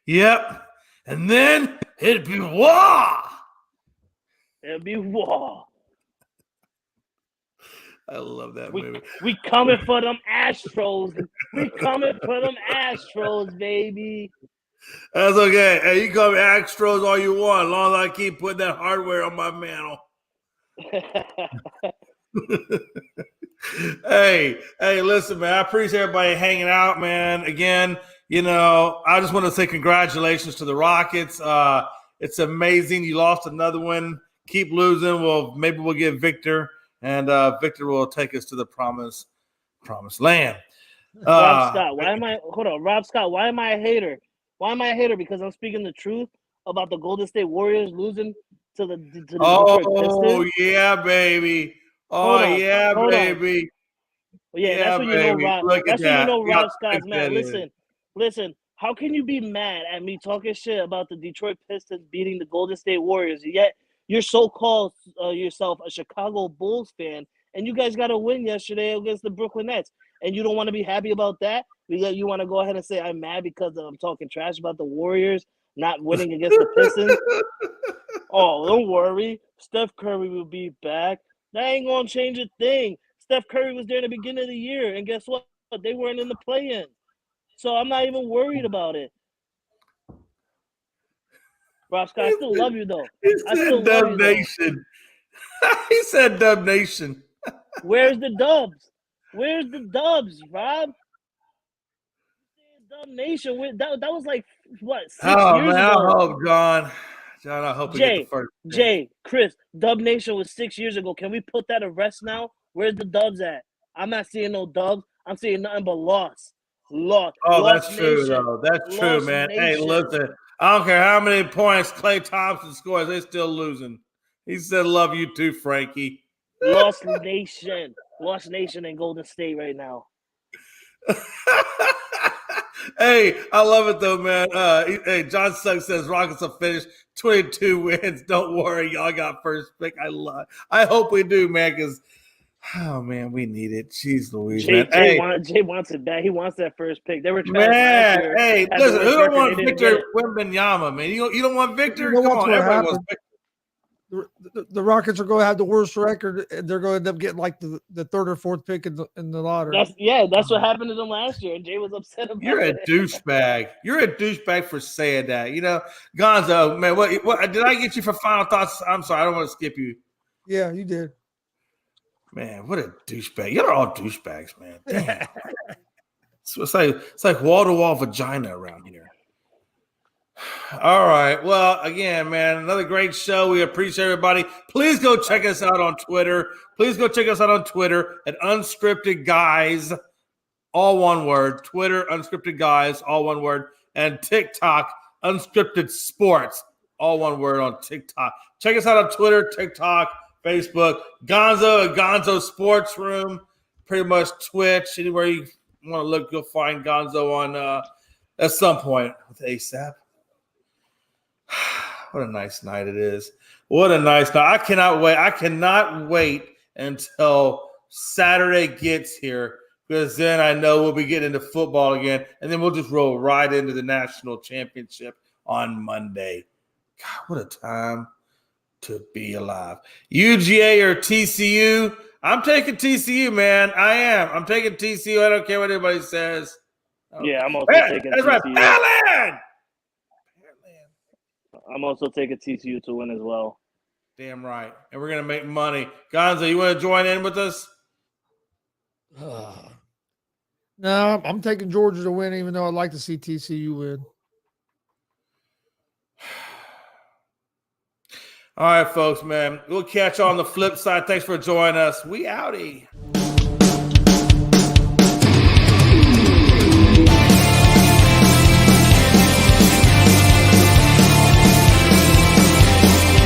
Yep. And then it'd be war. It'll be war. I love that movie. We coming for them Astros. We coming for them Astros, baby. That's okay. Hey, you call me Astros all you want, as long as I keep putting that hardware on my mantle. Hey, listen, man. I appreciate everybody hanging out, man. Again, I just want to say congratulations to the Rockets. It's amazing. You lost another one. Keep losing. Well, maybe we'll get Victor, and Victor will take us to the promised land. Rob Scott, Rob Scott, why am I a hater? Why am I a hater? Because I'm speaking the truth about the Golden State Warriors losing to the Detroit Pistons. Oh, yeah, baby. Oh, yeah, baby. Yeah, that's when you know Rob. That's when you know Rob Scott's mad. Listen. How can you be mad at me talking shit about the Detroit Pistons beating the Golden State Warriors? Yet you're so-called yourself a Chicago Bulls fan, and you guys got a win yesterday against the Brooklyn Nets, and you don't want to be happy about that? You want to go ahead and say I'm mad because I'm talking trash about the Warriors not winning against the Pistons? Oh, don't worry. Steph Curry will be back. That ain't going to change a thing. Steph Curry was there in the beginning of the year, and guess what? They weren't in the play-in. So I'm not even worried about it. Rob Scott, I still love you, though. He said Dub Nation. He said Dub Nation. Where's the Dubs? Where's the Dubs, Rob? Dub Nation. That was like, what, 6 years ago? I hope, John, I hope we get the first. Jay, Chris, Dub Nation was 6 years ago. Can we put that to rest now? Where's the Dubs at? I'm not seeing no Dubs. I'm seeing nothing but loss. Oh, that's true, though. That's true, man. Nation. Hey, listen, I don't care how many points Klay Thompson scores, they're still losing. He said, love you too, Frankie. Lost Nation. Lost Nation in Golden State right now. Hey, I love it, though, man. Hey, John Suggs says Rockets will finish 22 wins. Don't worry. Y'all got first pick. I hope we do, man, because oh man, we need it. Jeez Louise, man. Jay wants it back. He wants that first pick. They were trying last year. Hey, listen, who don't want Victor Wembanyama, man? You don't want Victor? Come on, everybody wants Victor. The Rockets are going to have the worst record, and they're going to end up getting like the third or fourth pick in the lottery. That's what happened to them last year, and Jay was upset about You're a it. douchebag. You're a douchebag for saying that. You know, Gonzo, man, what did I get you for final thoughts? I'm sorry, I don't want to skip you. Yeah, you did. Man, what a douchebag. You're all douchebags, man. Damn. It's like wall-to-wall vagina around here. All right. Well, again, man, another great show. We appreciate everybody. Please go check us out on Twitter. Please go check us out on Twitter at Unscripted Guys, all one word. Twitter, Unscripted Guys, all one word. And TikTok, Unscripted Sports, all one word on TikTok. Check us out on Twitter, TikTok, Facebook. Gonzo at Gonzo Sports Room. Pretty much Twitch. Anywhere you want to look, you'll find Gonzo on at some point with ASAP. What a nice night it is. What a nice night. I cannot wait. I cannot wait until Saturday gets here, because then I know we'll be getting into football again, and then we'll just roll right into the national championship on Monday. God, what a time to be alive. UGA or TCU? I'm taking TCU, man. I am. I'm taking TCU. I don't care what anybody says. Yeah, I'm also taking that's TCU. Right. I'm also taking TCU to win as well. Damn right. And we're going to make money. Gonzo, you want to join in with us? No, I'm taking Georgia to win, even though I'd like to see TCU win. All right, folks, man. We'll catch you on the flip side. Thanks for joining us. We outie.